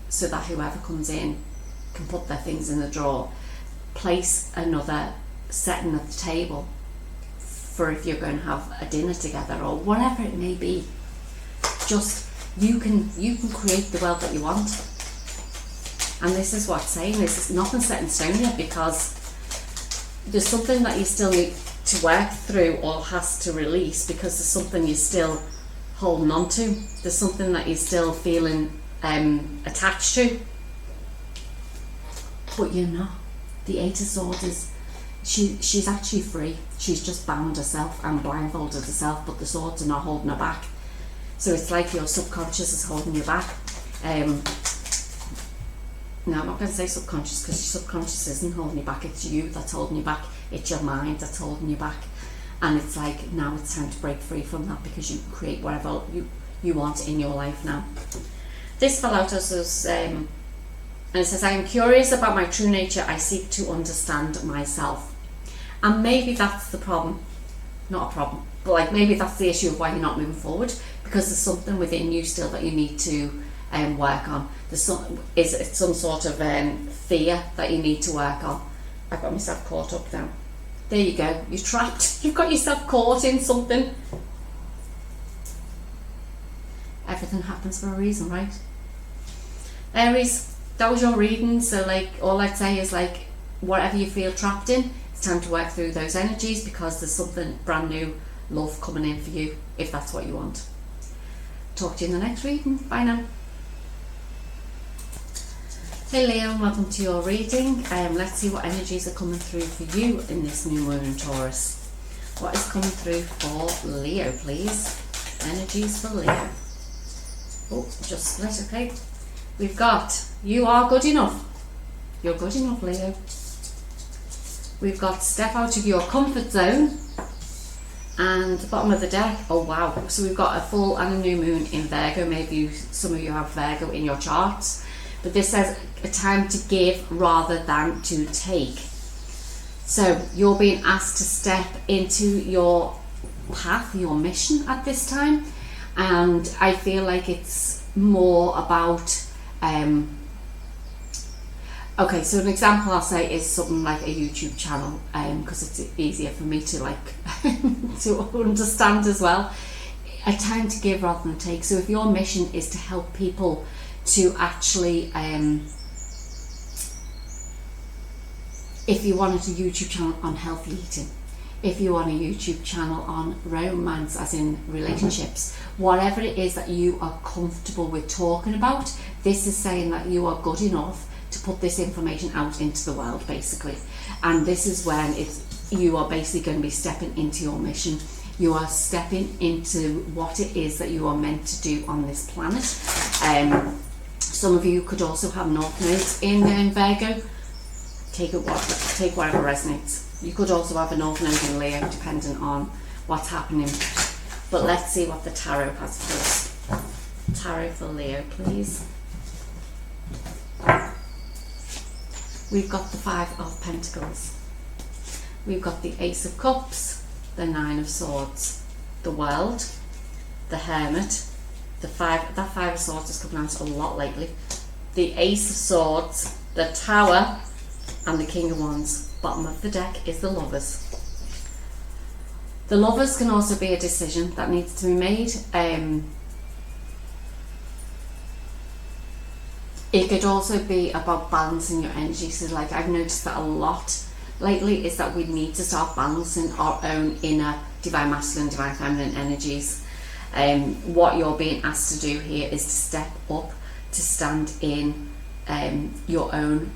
S1: so that whoever comes in can put their things in the drawer. Place another setting at the table for if you're going to have a dinner together or whatever it may be. Just, you can create the world that you want. And this is what I'm saying, this is nothing set in stone yet, because there's something that you still need to work through or has to release, because there's something you're still holding on to. There's something that you're still feeling attached to. But you're not. The Eight of Swords is, she's actually free. She's just bound herself and blindfolded herself, but the swords are not holding her back. So it's like your subconscious is holding you back. No, I'm not going to say subconscious, because your subconscious isn't holding you back. It's you that's holding you back. It's your mind that's holding you back. And it's like, now it's time to break free from that, because you can create whatever you want in your life now. This fell out as and it says, I am curious about my true nature. I seek to understand myself. And maybe that's the problem. Not a problem, but like, maybe that's the issue of why you're not moving forward, because there's something within you still that you need to work on. There's some sort of fear that you need to work on. I've got myself caught up now. There you go, you're trapped. You've got yourself caught in something. Everything happens for a reason, right? Aries, that was your reading. So like, all I'd say is like, whatever you feel trapped in, it's time to work through those energies, because there's something brand new, love coming in for you, if that's what you want. Talk to you in the next reading. Bye now. Hey Leo, welcome to your reading. Let's see what energies are coming through for you in this new moon in Taurus. What is coming through for Leo, please? Energies for Leo. Oh, just split, okay. We've got, you are good enough. You're good enough, Leo. We've got step out of your comfort zone. And the bottom of the deck, oh wow. So we've got a full and a new moon in Virgo. Maybe some of you have Virgo in your charts. But this says a time to give rather than to take. So you're being asked to step into your path, your mission at this time. And I feel like it's more about, okay, so an example I'll say is something like a YouTube channel, because it's easier for me to like to understand as well. A time to give rather than take. So if your mission is to help people to actually, if you wanted a YouTube channel on healthy eating, if you want a YouTube channel on romance, as in relationships, whatever it is that you are comfortable with talking about, this is saying that you are good enough to put this information out into the world, basically. And this is when you are basically going to be stepping into your mission. You are stepping into what it is that you are meant to do on this planet. Some of you could also have North Nodes in Virgo. Take whatever resonates. You could also have a North Node in Leo, depending on what's happening. But let's see what the tarot has for us. Tarot for Leo, please. We've got the Five of Pentacles. We've got the Ace of Cups, the Nine of Swords, the World, the Hermit, that Five of Swords has come out a lot lately, the Ace of Swords, the Tower, and the King of Wands. Bottom of the deck is the Lovers. The Lovers can also be a decision that needs to be made. It could also be about balancing your energy. So like, I've noticed that a lot lately is that we need to start balancing our own inner divine masculine, divine feminine energies. What you're being asked to do here is to step up, to stand in your own,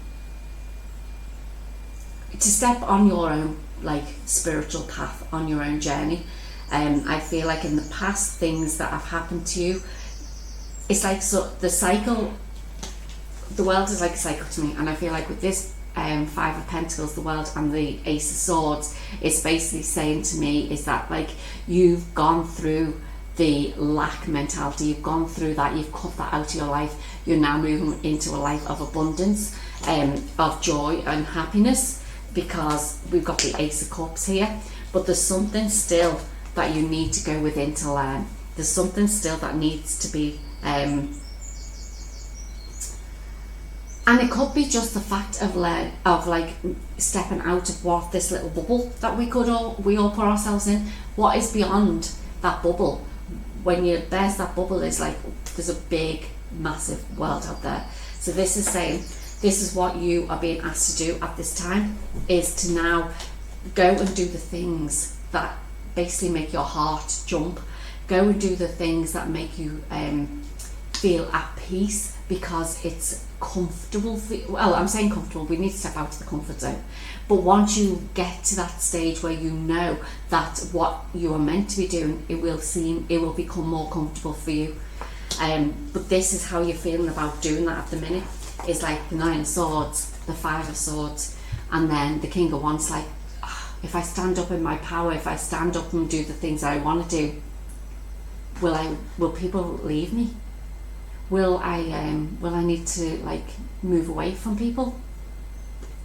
S1: to step on your own like spiritual path, on your own journey. I feel like in the past, things that have happened to you, it's like, so the cycle, the world is like a cycle to me, and I feel like with this Five of Pentacles, the world, and the Ace of Swords, it's basically saying to me is that like you've gone through the lack mentality, you've gone through that, you've cut that out of your life, you're now moving into a life of abundance, of joy and happiness, because we've got the Ace of Cups here. But there's something still that you need to go within to learn. There's something still that needs to be and it could be just the fact of like stepping out of what this little bubble that we all put ourselves in. What is beyond that bubble? When you burst that bubble, is like there's a big, massive world out there. So this is saying this is what you are being asked to do at this time, is to now go and do the things that basically make your heart jump. Go and do the things that make you feel at peace, because it's comfortable for you. Well, I'm saying comfortable, we need to step out of the comfort zone. But once you get to that stage where you know that what you are meant to be doing, it will become more comfortable for you. But this is how you're feeling about doing that at the minute. It's like the Nine of Swords, the Five of Swords, and then the King of Wands. Like, if I stand up in my power, if I stand up and do the things I want to do, will people leave me? Will I need to like move away from people?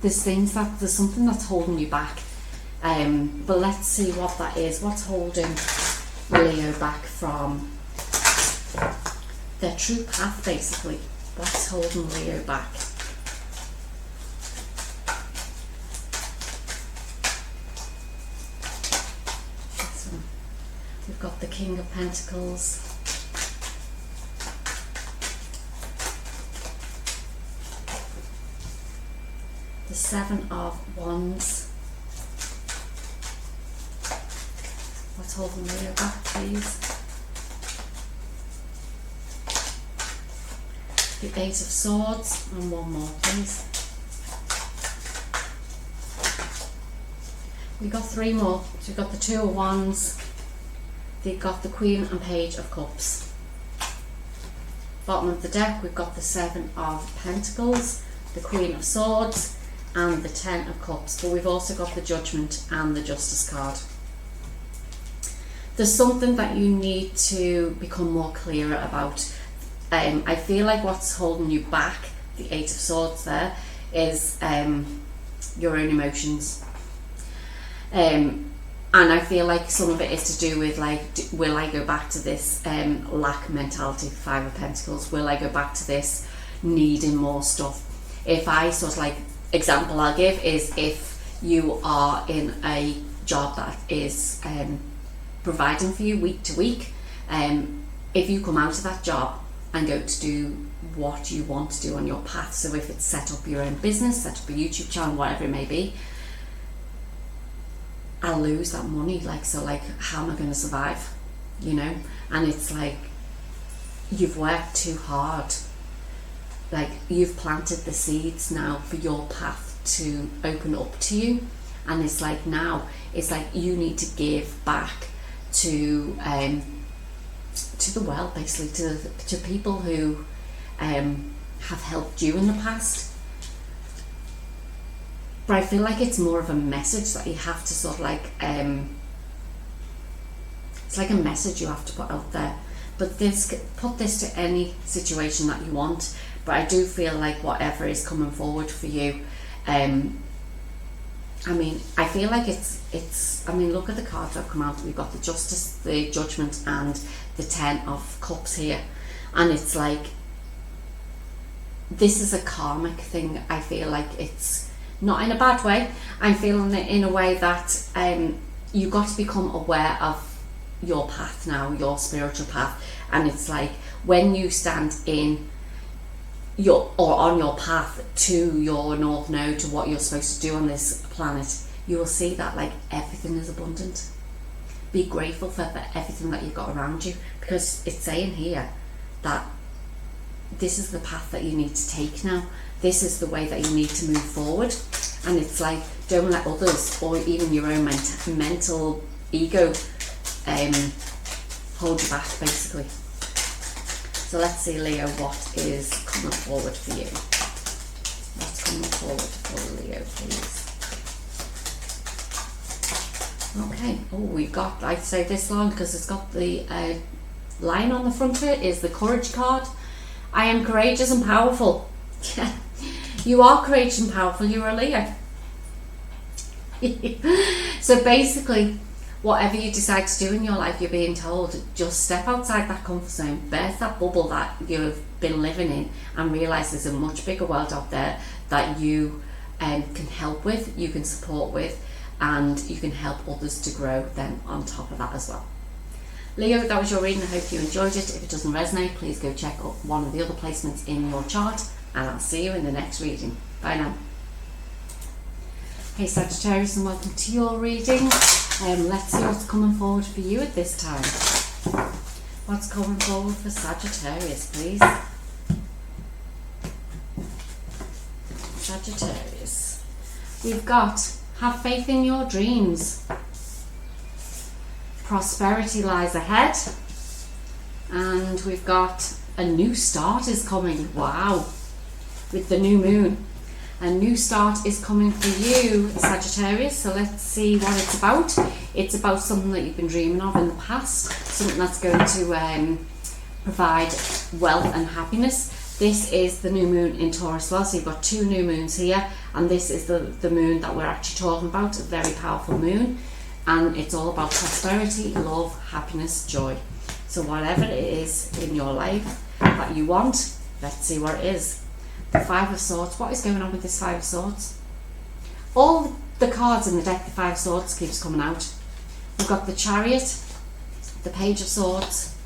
S1: There's something that's holding you back. But let's see what that is. What's holding Leo back from their true path, basically? What's holding Leo back? So we've got the King of Pentacles, the Seven of Wands. What's holding Leo back, please? The Eight of Swords, and one more, please. We've got three more. So we've got the Two of Wands, we've got the Queen and Page of Cups. Bottom of the deck, we've got the Seven of Pentacles, the Queen of Swords, and the Ten of Cups. But we've also got the Judgment and the Justice card. There's something that you need to become more clearer about. I feel like what's holding you back, the Eight of Swords there, is your own emotions. And I feel like some of it is to do with like, will I go back to this lack mentality, Five of Pentacles? Will I go back to this needing more stuff? If I sort of like, example I'll give is if you are in a job that is providing for you week to week, if you come out of that job and go to do what you want to do on your path, so if it's set up your own business, set up a YouTube channel, whatever it may be, I'll lose that money. Like, so like, how am I going to survive? You know? And it's like, you've worked too hard. Like, you've planted the seeds now for your path to open up to you, and it's like now it's like you need to give back to the world, basically, to people who have helped you in the past. But I feel like it's more of a message that you have to sort of like it's like a message you have to put out there. But put this to any situation that you want. But I do feel like whatever is coming forward for you, I mean, I feel like it's I mean, look at the cards that have come out. We've got the Justice, the Judgment, and the Ten of Cups here. And it's like, this is a karmic thing. I feel like it's not in a bad way. I'm feeling it in a way that you've got to become aware of your path now, your spiritual path. And it's like, when you stand in on your path to your North Node, to what you're supposed to do on this planet, you will see that like everything is abundant. Be grateful for everything that you've got around you, because it's saying here that this is the path that you need to take now. This is the way that you need to move forward. And it's like, don't let others or even your own mental ego hold you back, basically. So let's see, Leo, what is coming forward for you. What's coming forward for Leo, please? Okay. Oh, we've got, I'd say this long because it's got the line on the front of it is the Courage card. I am courageous and powerful. Yeah, you are courageous and powerful. You're a Leo. So basically, whatever you decide to do in your life, you're being told, just step outside that comfort zone, burst that bubble that you've been living in, and realise there's a much bigger world out there that you can help with, you can support with, and you can help others to grow then on top of that as well. Leo, that was your reading. I hope you enjoyed it. If it doesn't resonate, please go check out one of the other placements in your chart, and I'll see you in the next reading. Bye now. Hey Sagittarius, and welcome to your reading. Let's see what's coming forward for you at this time. What's coming forward for Sagittarius, please? Sagittarius. We've got, have faith in your dreams. Prosperity lies ahead. And we've got a new start is coming. Wow. With the new moon. A new start is coming for you, Sagittarius. So let's see what it's about. It's about something that you've been dreaming of in the past. Something that's going to provide wealth and happiness. This is the new moon in Taurus as well. So you've got two new moons here. And this is the moon that we're actually talking about. A very powerful moon. And it's all about prosperity, love, happiness, joy. So whatever it is in your life that you want, let's see what it is. The Five of Swords. What is going on with this Five of Swords? All the cards in the deck, the Five of Swords keeps coming out. We've got the Chariot, the Page of Swords,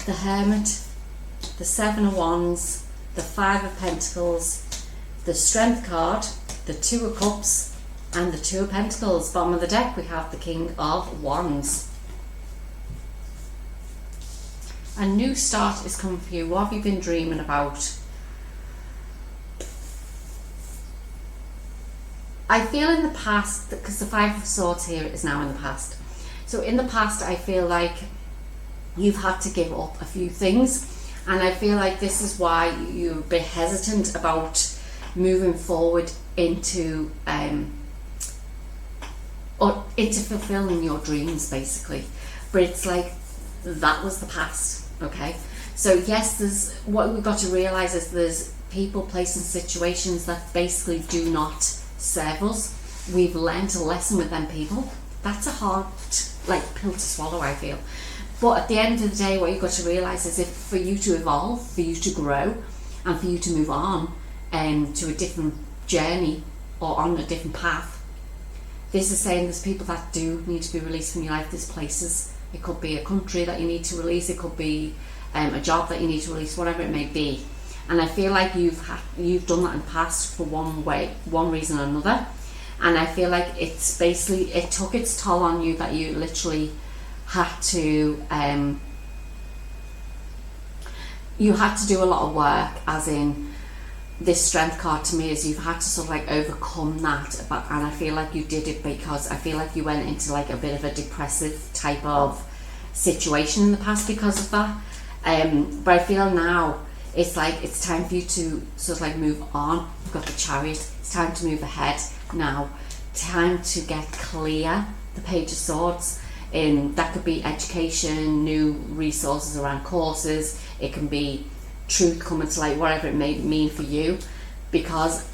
S1: the Hermit, the Seven of Wands, the Five of Pentacles, the Strength card, the Two of Cups, and the Two of Pentacles. Bottom of the deck we have the King of Wands. A new start is coming for you. What have you been dreaming about? I feel in the past, because the Five of Swords here is now in the past. So in the past, I feel like you've had to give up a few things. And I feel like this is why you're a bit hesitant about moving forward into fulfilling your dreams, basically. But it's like, that was the past, okay? So yes, there's, what we've got to realise is there's people, places, situations that basically do not serve us. We've learned a lesson with them people. That's a hard pill to swallow, I feel. But at the end of the day, what you've got to realise is, if for you to evolve, for you to grow, and for you to move on to a different journey or on a different path, this is saying there's people that do need to be released from your life. There's places, it could be a country that you need to release, it could be a job that you need to release, whatever it may be. And I feel like you've done that in the past for one reason or another. And I feel like it's basically, it took its toll on you, that you literally had to you had to do a lot of work, as in this Strength card to me is you've had to sort of overcome that. And I feel like you did it because I feel like you went into a bit of a depressive type of situation in the past because of that. But I feel now it's it's time for you to sort of move on. You've got the Chariot. It's time to move ahead now. Time to get clear. The Page of Swords. That could be education, new resources around courses. It can be truth coming to light, whatever it may mean for you. Because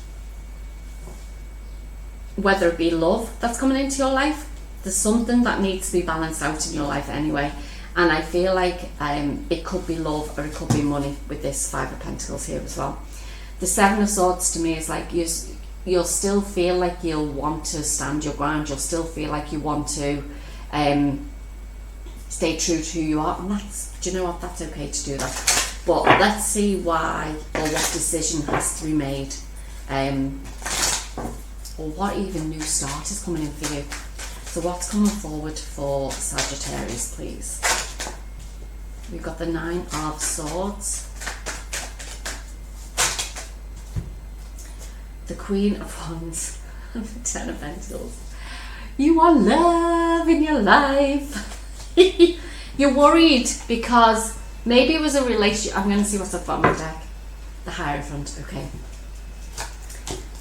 S1: whether it be love that's coming into your life, there's something that needs to be balanced out in your life anyway. And I feel like it could be love or it could be money with this Five of Pentacles here as well. The Seven of Swords to me is you'll still feel like you'll want to stand your ground. You'll still feel like you want to stay true to who you are. And do you know what? That's okay to do that. But let's see why or what decision has to be made. Or what even new start is coming in for you. So what's coming forward for Sagittarius, please? We've got the Nine of Swords, the Queen of Wands, and the Ten of Pentacles. You want love in your life. You're worried because maybe it was a relationship. I'm going to see what's at the bottom of the deck. The Hierophant, okay.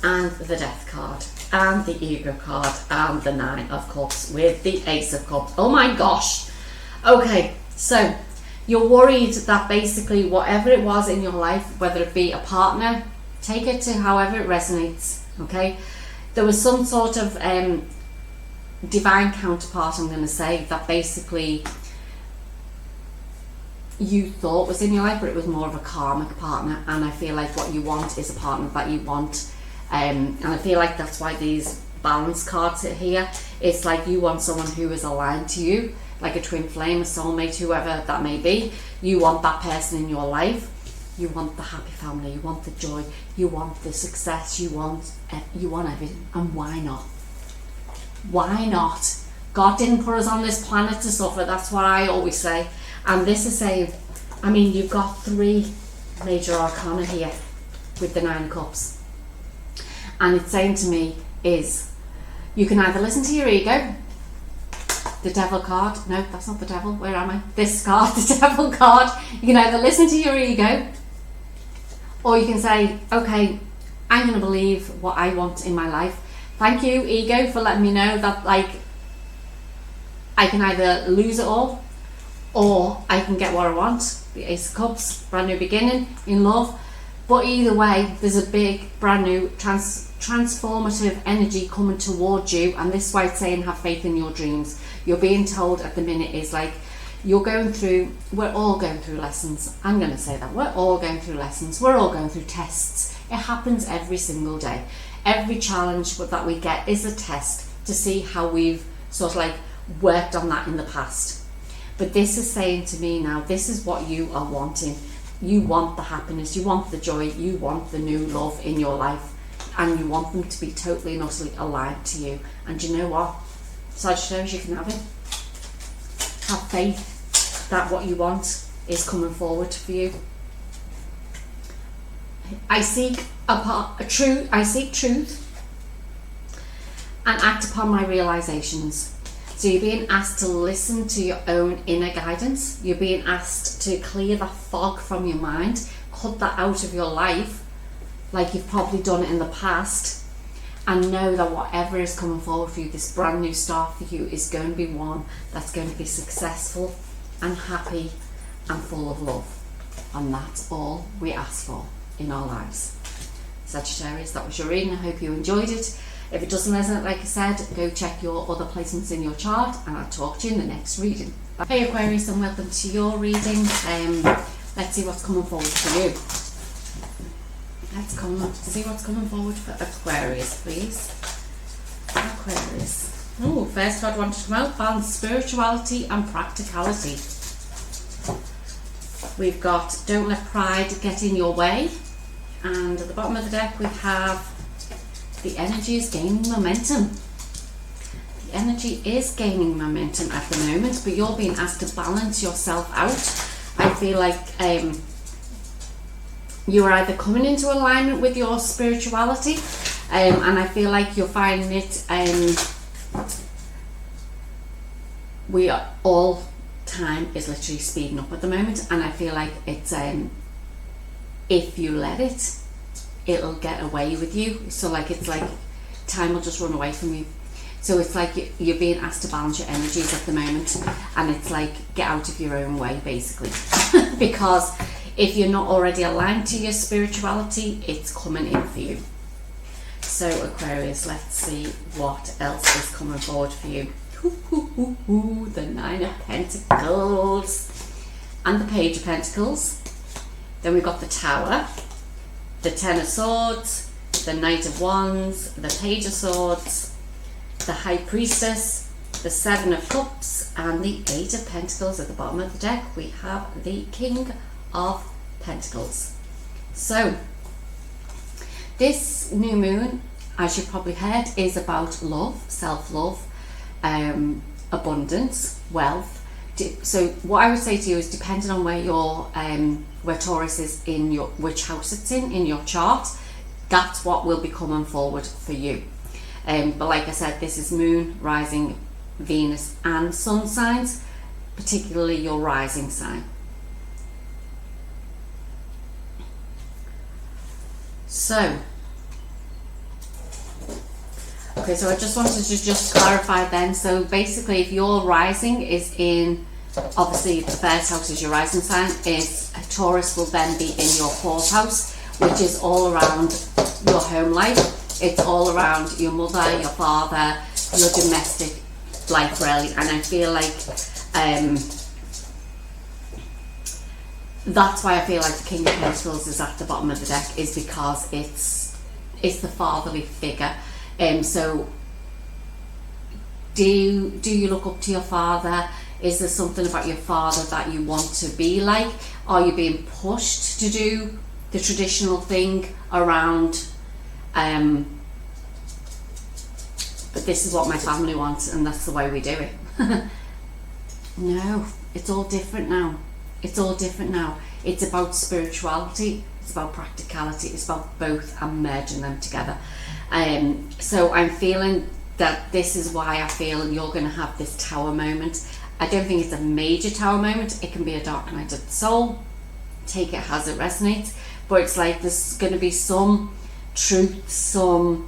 S1: And the Death card. And the Ego card. And the Nine of Cups with the Ace of Cups. Oh my gosh. Okay, so you're worried that basically whatever it was in your life, whether it be a partner, take it to however it resonates, okay? There was some sort of divine counterpart, I'm going to say, that basically you thought was in your life, but it was more of a karmic partner. And I feel like what you want is a partner that you want, and I feel like that's why these balance cards are here. It's like you want someone who is aligned to you, like a twin flame, a soulmate, whoever that may be. You want that person in your life. You want the happy family, you want the joy, you want the success, you want everything. And why not? Why not? God didn't put us on this planet to suffer. That's what I always say. And this is saying, I mean, you've got 3 major arcana here with the 9 cups. And it's saying to me is, you can either listen to your ego, the devil card. No, that's not the devil. Where am I? This card, the devil card. You can either listen to your ego, or you can say, okay, I'm going to believe what I want in my life. Thank you, ego, for letting me know that, like, I can either lose it all, or I can get what I want. The Ace of Cups, brand new beginning in love. But either way, there's a big, brand new, transformative energy coming towards you. And this is why it's saying have faith in your dreams. You're being told at the minute is like, we're all going through lessons. I'm going to say that. We're all going through lessons. We're all going through tests. It happens every single day. Every challenge that we get is a test to see how we've sort of like worked on that in the past. But this is saying to me now, this is what you are wanting. You want the happiness, you want the joy, you want the new love in your life, and you want them to be totally and utterly aligned to you. And you know what? Sagittarius, you can have it. Have faith that what you want is coming forward for you. I seek truth and act upon my realizations. So you're being asked to listen to your own inner guidance. You're being asked to clear that fog from your mind, cut that out of your life, like you've probably done it in the past, and know that whatever is coming forward for you, this brand new start for you, is going to be one that's going to be successful and happy and full of love. And that's all we ask for in our lives. Sagittarius, that was your reading. I hope you enjoyed it. If it doesn't resonate, like I said, go check your other placements in your chart, and I'll talk to you in the next reading. Hey Aquarius, and welcome to your reading. Let's see what's coming forward for you. Let's see what's coming forward for Aquarius, please. Aquarius. Oh, first card wanted to come out, balance spirituality and practicality. We've got don't let pride get in your way. And at the bottom of the deck we have the energy is gaining momentum. The energy is gaining momentum at the moment, but you're being asked to balance yourself out. I feel like you're either coming into alignment with your spirituality, and I feel like you're finding it, we are all time is literally speeding up at the moment, and I feel like it's if you let it, it'll get away with you. So like it's like time will just run away from you. So it's like you're being asked to balance your energies at the moment, and it's like get out of your own way basically. Because if you're not already aligned to your spirituality, it's coming in for you. So Aquarius, let's see what else is coming forward for you. The Nine of Pentacles and the Page of Pentacles. Then we've got the Tower, the Ten of Swords, the Knight of Wands, the Page of Swords, the High Priestess, the Seven of Cups, and the Eight of Pentacles. At the bottom of the deck we have the King of Pentacles. So this new moon, as you've probably heard, is about love, self-love, abundance, wealth. So what I would say to you is, depending on where Taurus is in which house it's in your chart, that's what will be coming forward for you. But like I said, this is moon, rising, Venus and sun signs. particularly your rising sign. So, okay, so I just wanted to just clarify then. So basically, if your rising is in, obviously the first house is your rising sign, is Taurus will then be in your fourth house, which is all around your home life. It's all around your mother, your father, your domestic life, really. And I feel like that's why I feel like the King of Pentacles is at the bottom of the deck, is because it's the fatherly figure. So do you look up to your father? Is there something about your father that you want to be like? Are you being pushed to do the traditional thing around but this is what my family wants and that's the way we do it? No, it's all different now. It's all different now. It's about spirituality, it's about practicality, it's about both and merging them together. So I'm feeling that this is why I feel you're going to have this Tower moment. I don't think it's a major Tower moment. It can be a dark night of the soul. Take it as it resonates. But it's like there's going to be some truth, some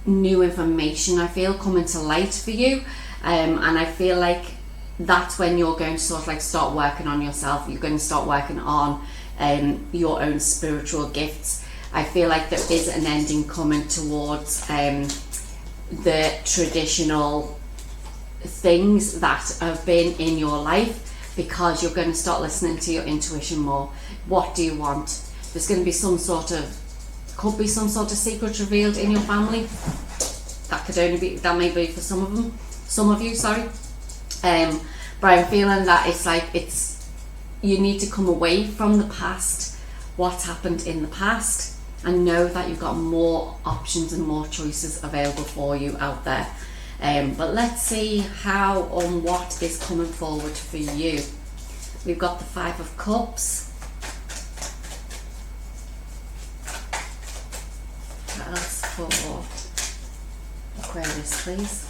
S1: new information, I feel, coming to light for you. And I feel like that's when you're going to sort of like start working on yourself. You're going to start working on your own spiritual gifts. I feel like there is an ending coming towards the traditional things that have been in your life, because you're going to start listening to your intuition more. What do you want? There's going to be some sort of, could be some sort of secret revealed in your family. That could only be, that may be for some of you, sorry. But I'm feeling that it's like you need to come away from the past, what's happened in the past, and know that you've got more options and more choices available for you out there. But let's see how and what is coming forward for you. We've got the Five of Cups. What else for Aquarius, please?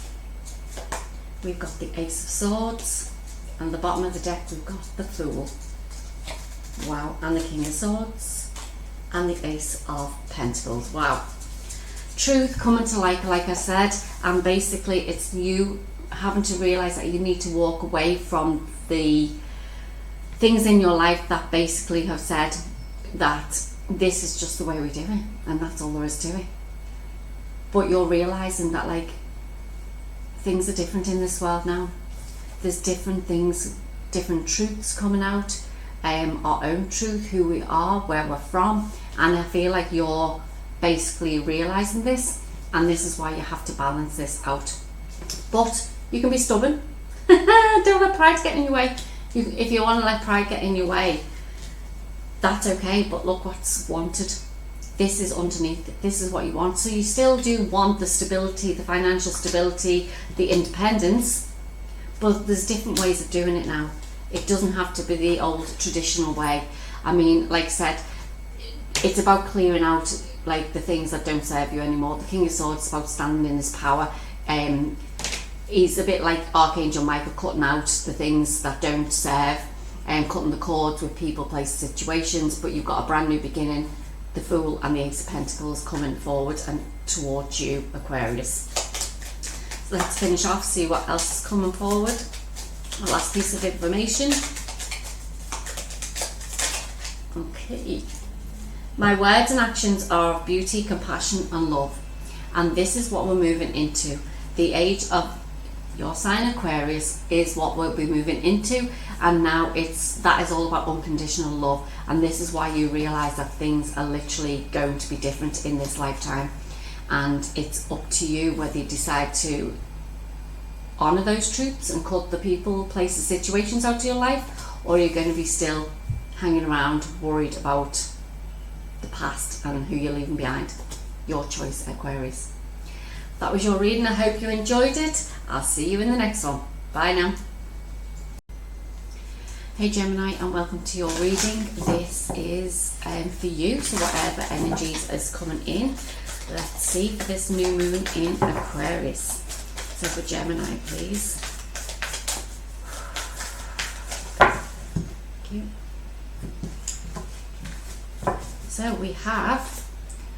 S1: We've got the Ace of Swords, and the bottom of the deck we've got the Fool. Wow, and the King of Swords, and the Ace of Pentacles. Wow. Truth coming to light, like I said, and basically it's you having to realise that you need to walk away from the things in your life that basically have said that this is just the way we do it, and that's all there is to it. But you're realising that like things are different in this world now. There's different things, different truths coming out, our own truth, who we are, where we're from, and I feel like you're basically realising this, and this is why you have to balance this out. But you can be stubborn. Don't let pride get in your way. If you want to let pride get in your way, that's okay, but look what's wanted. This is underneath, this is what you want. So you still do want the stability, the financial stability, the independence, but there's different ways of doing it now. It doesn't have to be the old traditional way. I mean, like I said, it's about clearing out like the things that don't serve you anymore. The King of Swords is about standing in his power. He's a bit like Archangel Michael, cutting out the things that don't serve and cutting the cords with people, places, situations. But you've got a brand new beginning. The Fool and the Ace of Pentacles coming forward and towards you, Aquarius. So let's finish off, see what else is coming forward. The last piece of information. Okay. My words and actions are of beauty, compassion and love. And this is what we're moving into. The age of your sign, Aquarius, is what we'll be moving into. And now that is all about unconditional love. And this is why you realise that things are literally going to be different in this lifetime. And it's up to you whether you decide to honour those truths and cut the people, places, situations out of your life, or you're going to be still hanging around worried about the past and who you're leaving behind. Your choice, Aquarius. That was your reading. I hope you enjoyed it. I'll see you in the next one. Bye now. Hey Gemini, and welcome to your reading. This is for you, so whatever energies is coming in. Let's see for this new moon in Aquarius. So for Gemini, please. you. So we have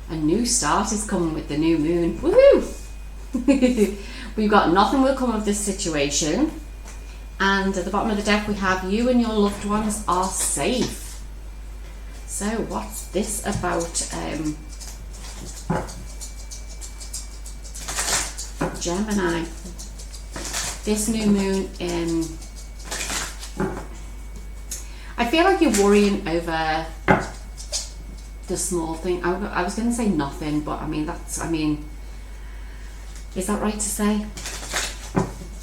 S1: a new start is coming with the new moon. Woohoo! We've got nothing will come of this situation. And at the bottom of the deck we have you and your loved ones are safe. So what's this about Gemini? This new moon in... I feel like you're worrying over the small thing. I was going to say nothing, but I mean, is that right to say?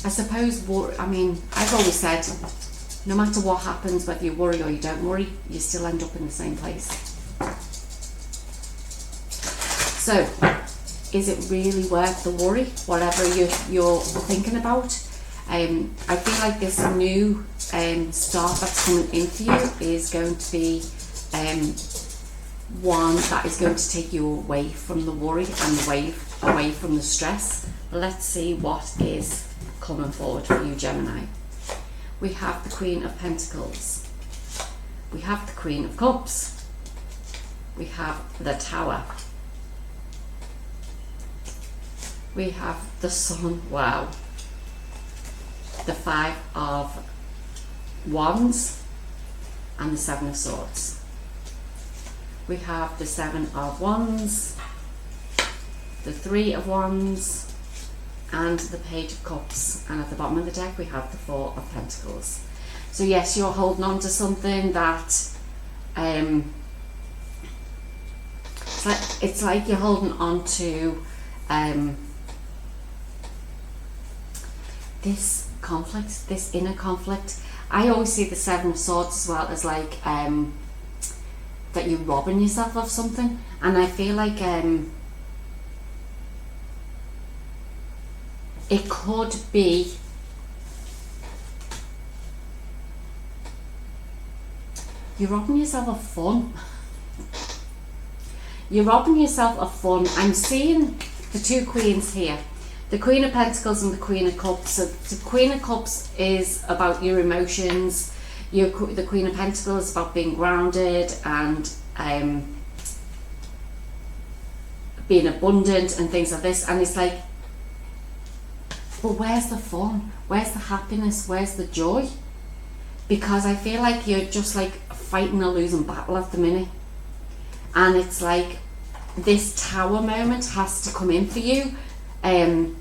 S1: I suppose, I've always said, no matter what happens, whether you worry or you don't worry, you still end up in the same place. So, is it really worth the worry, whatever you're thinking about? I feel like this new start that's coming in for you is going to be one that is going to take you away from the worry and away from the stress. Let's see what is coming forward for you, Gemini. We have the Queen of Pentacles. We have the Queen of Cups. We have the Tower. We have the Sun. Wow. The Five of Wands and the Seven of Swords. We have the Seven of Wands, the Three of Wands, and the Page of Cups. And at the bottom of the deck we have the Four of Pentacles. So yes, you're holding on to something that it's like you're holding on to this conflict, this inner conflict. I always see the Seven of Swords as well as like that you're robbing yourself of something, and I feel like it could be you're robbing yourself of fun. You're robbing yourself of fun. I'm seeing the two queens here, the Queen of Pentacles and the Queen of Cups. So the Queen of Cups is about your emotions. The Queen of Pentacles is about being grounded and being abundant and things like this. And it's like, but where's the fun? Where's the happiness? Where's the joy? Because I feel like you're just like fighting a losing battle at the minute. And it's like this Tower moment has to come in for you to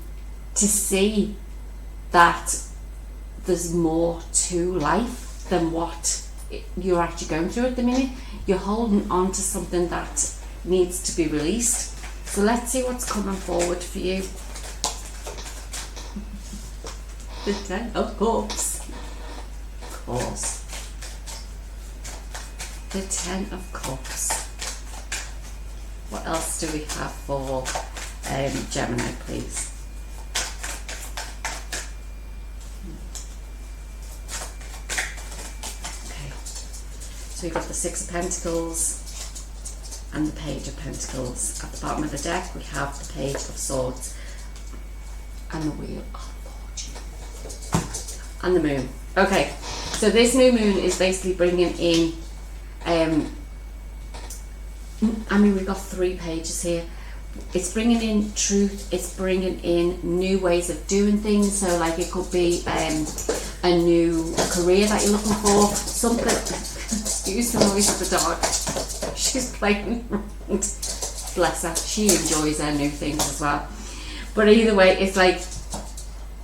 S1: see that there's more to life than what you're actually going through at the minute. You're holding on to something that needs to be released. So let's see what's coming forward for you. The Ten of Cups. Of course. The Ten of Cups. What else do we have for Gemini, please? So we've got the Six of Pentacles and the Page of Pentacles. At the bottom of the deck we have the Page of Swords and the Wheel of Fortune and the Moon. Okay, so this new moon is basically bringing in we've got 3 pages here. It's bringing in truth, it's bringing in new ways of doing things. So like it could be a new career that you're looking for, something. Excuse the noise of the dog. She's playing around. Bless her, she enjoys her new things as well. But either way, it's like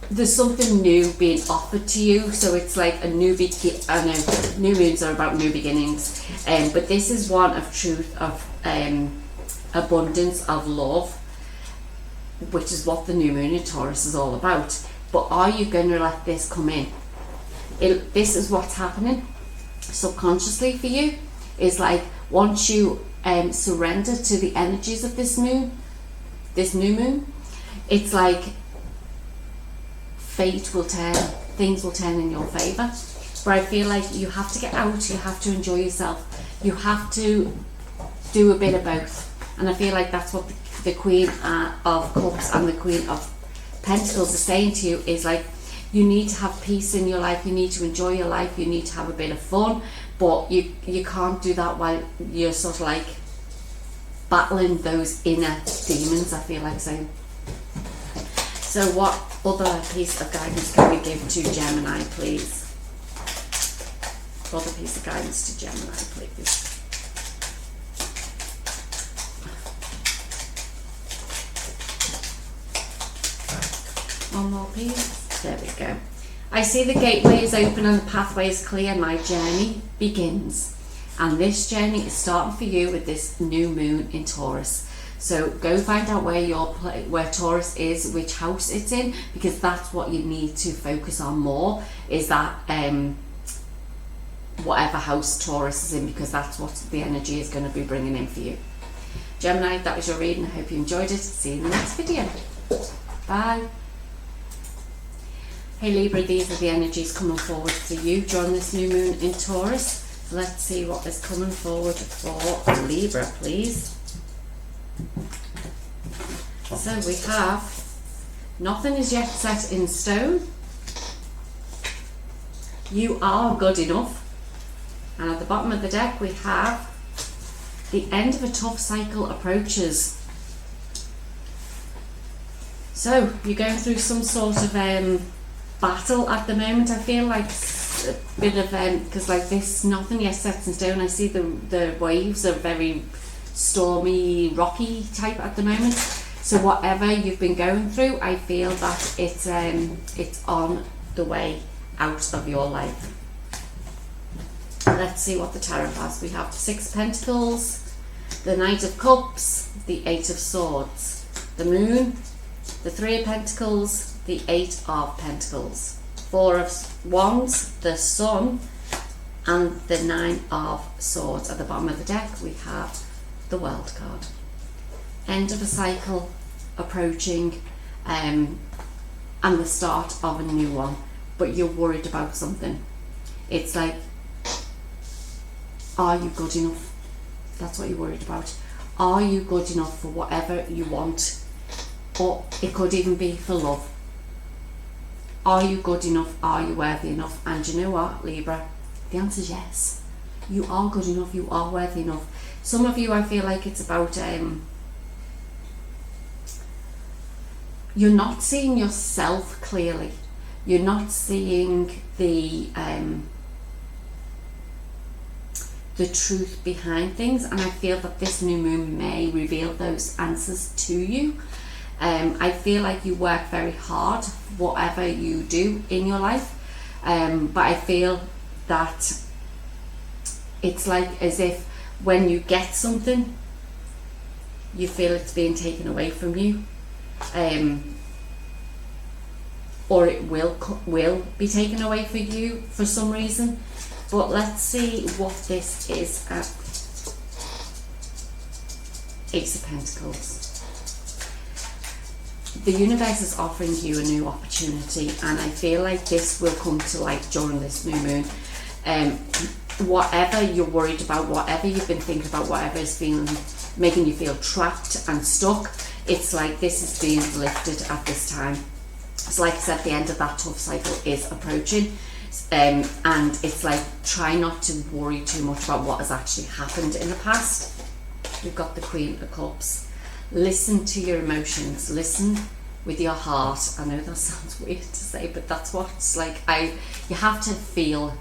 S1: there's something new being offered to you. So it's like a new I know new moons are about new beginnings, but this is one of truth, of abundance, of love, which is what the new moon in Taurus is all about. But are you going to let this come in? This is what's happening subconsciously for you. Is like once you surrender to the energies of this new moon, it's like fate will turn, things will turn in your favor. But I feel like you have to get out, you have to enjoy yourself, you have to do a bit of both. And I feel like that's what the Queen of Cups and the Queen of Pentacles are saying to you, is like you need to have peace in your life, you need to enjoy your life, you need to have a bit of fun, but you can't do that while you're sort of like battling those inner demons, I feel like saying. So what other piece of guidance can we give to Gemini, please? Other piece of guidance to Gemini, please. One more piece. There we go. I see the gateway is open and the pathway is clear. My journey begins. And this journey is starting for you with this new moon in Taurus. So go find out where Taurus is, which house it's in, because that's what you need to focus on more, is that whatever house Taurus is in, because that's what the energy is going to be bringing in for you. Gemini, that was your reading. I hope you enjoyed it. See you in the next video. Bye. Hey Libra, these are the energies coming forward for you during this new moon in Taurus. Let's see what is coming forward for Libra, please. So we have, nothing is yet set in stone. You are good enough. And at the bottom of the deck we have, the end of a tough cycle approaches. So you're going through some sort of battle at the moment. I feel like a bit of because like this, nothing yet set in stone. I see the waves are very stormy, rocky type at the moment. So whatever you've been going through, I feel that it's on the way out of your life. Let's see what the tarot has. We have the Six of Pentacles, the Knight of Cups, the Eight of Swords, the Moon, the Three of Pentacles, the Eight of Pentacles, Four of Wands, the Sun, and the Nine of Swords. At the bottom of the deck we have the World card. End of a cycle approaching, and the start of a new one, but you're worried about something. It's like, are you good enough? That's what you're worried about. Are you good enough for whatever you want? Or it could even be for love. Are you good enough? Are you worthy enough? And you know what, Libra? The answer is yes. You are good enough. You are worthy enough. Some of you, I feel like it's about you're not seeing yourself clearly. You're not seeing the truth behind things, and I feel that this new moon may reveal those answers to you. I feel like you work very hard whatever you do in your life, but I feel that it's like as if when you get something, you feel it's being taken away from you, or it will be taken away for you for some reason. But let's see what this is at. Ace of Pentacles. The universe is offering you a new opportunity, and I feel like this will come to light during this new moon. Whatever you're worried about, whatever you've been thinking about, whatever is making you feel trapped and stuck, it's like this is being lifted at this time. So like I said, the end of that tough cycle is approaching. And it's like, try not to worry too much about what has actually happened in the past. We've got the Queen of Cups. Listen to your emotions. Listen with your heart. I know that sounds weird to say, but that's what it's like. You have to feel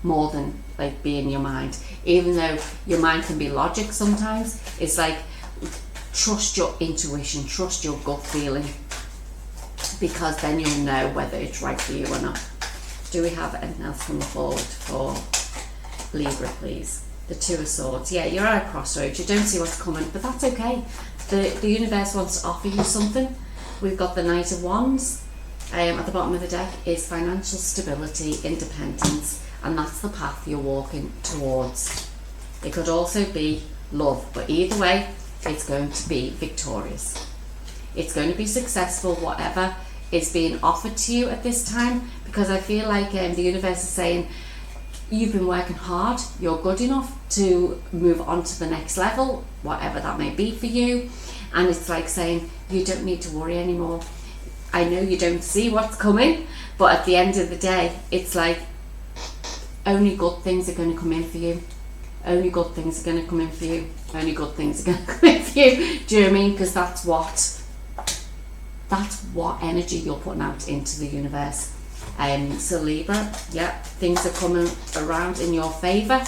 S1: more than like be in your mind. Even though your mind can be logic sometimes, it's like, trust your intuition, trust your gut feeling, because then you'll know whether it's right for you or not. Do we have anything else coming forward for Libra, please? The Two of Swords. Yeah, you're at a crossroads. You don't see what's coming, but that's okay. The universe wants to offer you something. We've got the Knight of Wands. At the bottom of the deck is financial stability, independence, and that's the path you're walking towards. It could also be love, but either way, it's going to be victorious. It's going to be successful, whatever is being offered to you at this time, because I feel like the universe is saying you've been working hard, you're good enough to move on to the next level, whatever that may be for you, and it's like saying you don't need to worry anymore. I know you don't see what's coming, but at the end of the day, it's like only good things are going to come in for you. Only good things are going to come in for you. Only good things are going to come in for you. Do you know what I mean? Because that's what energy you're putting out into the universe. So Libra, yeah, things are coming around in your favour.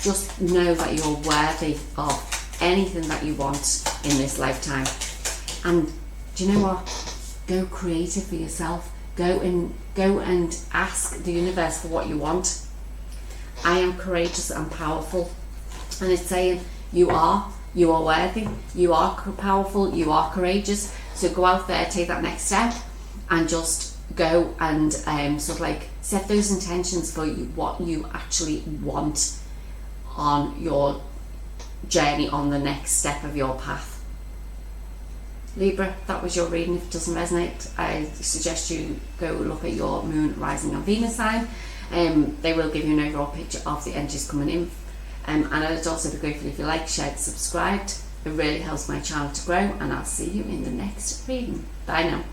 S1: Just know that you're worthy of anything that you want in this lifetime. And do you know what? Go creative for yourself. Go and ask the universe for what you want. I am courageous and powerful. And it's saying you are worthy, you are powerful, you are courageous. So go out there, take that next step, and just go and sort of like set those intentions for you, what you actually want on your journey, on the next step of your path. Libra, that was your reading. If it doesn't resonate, I suggest you go look at your moon, rising, and Venus sign. They will give you an overall picture of the energies coming in. And I'd also be grateful if you like, shared, subscribed. It really helps my channel to grow, and I'll see you in the next reading. Bye now.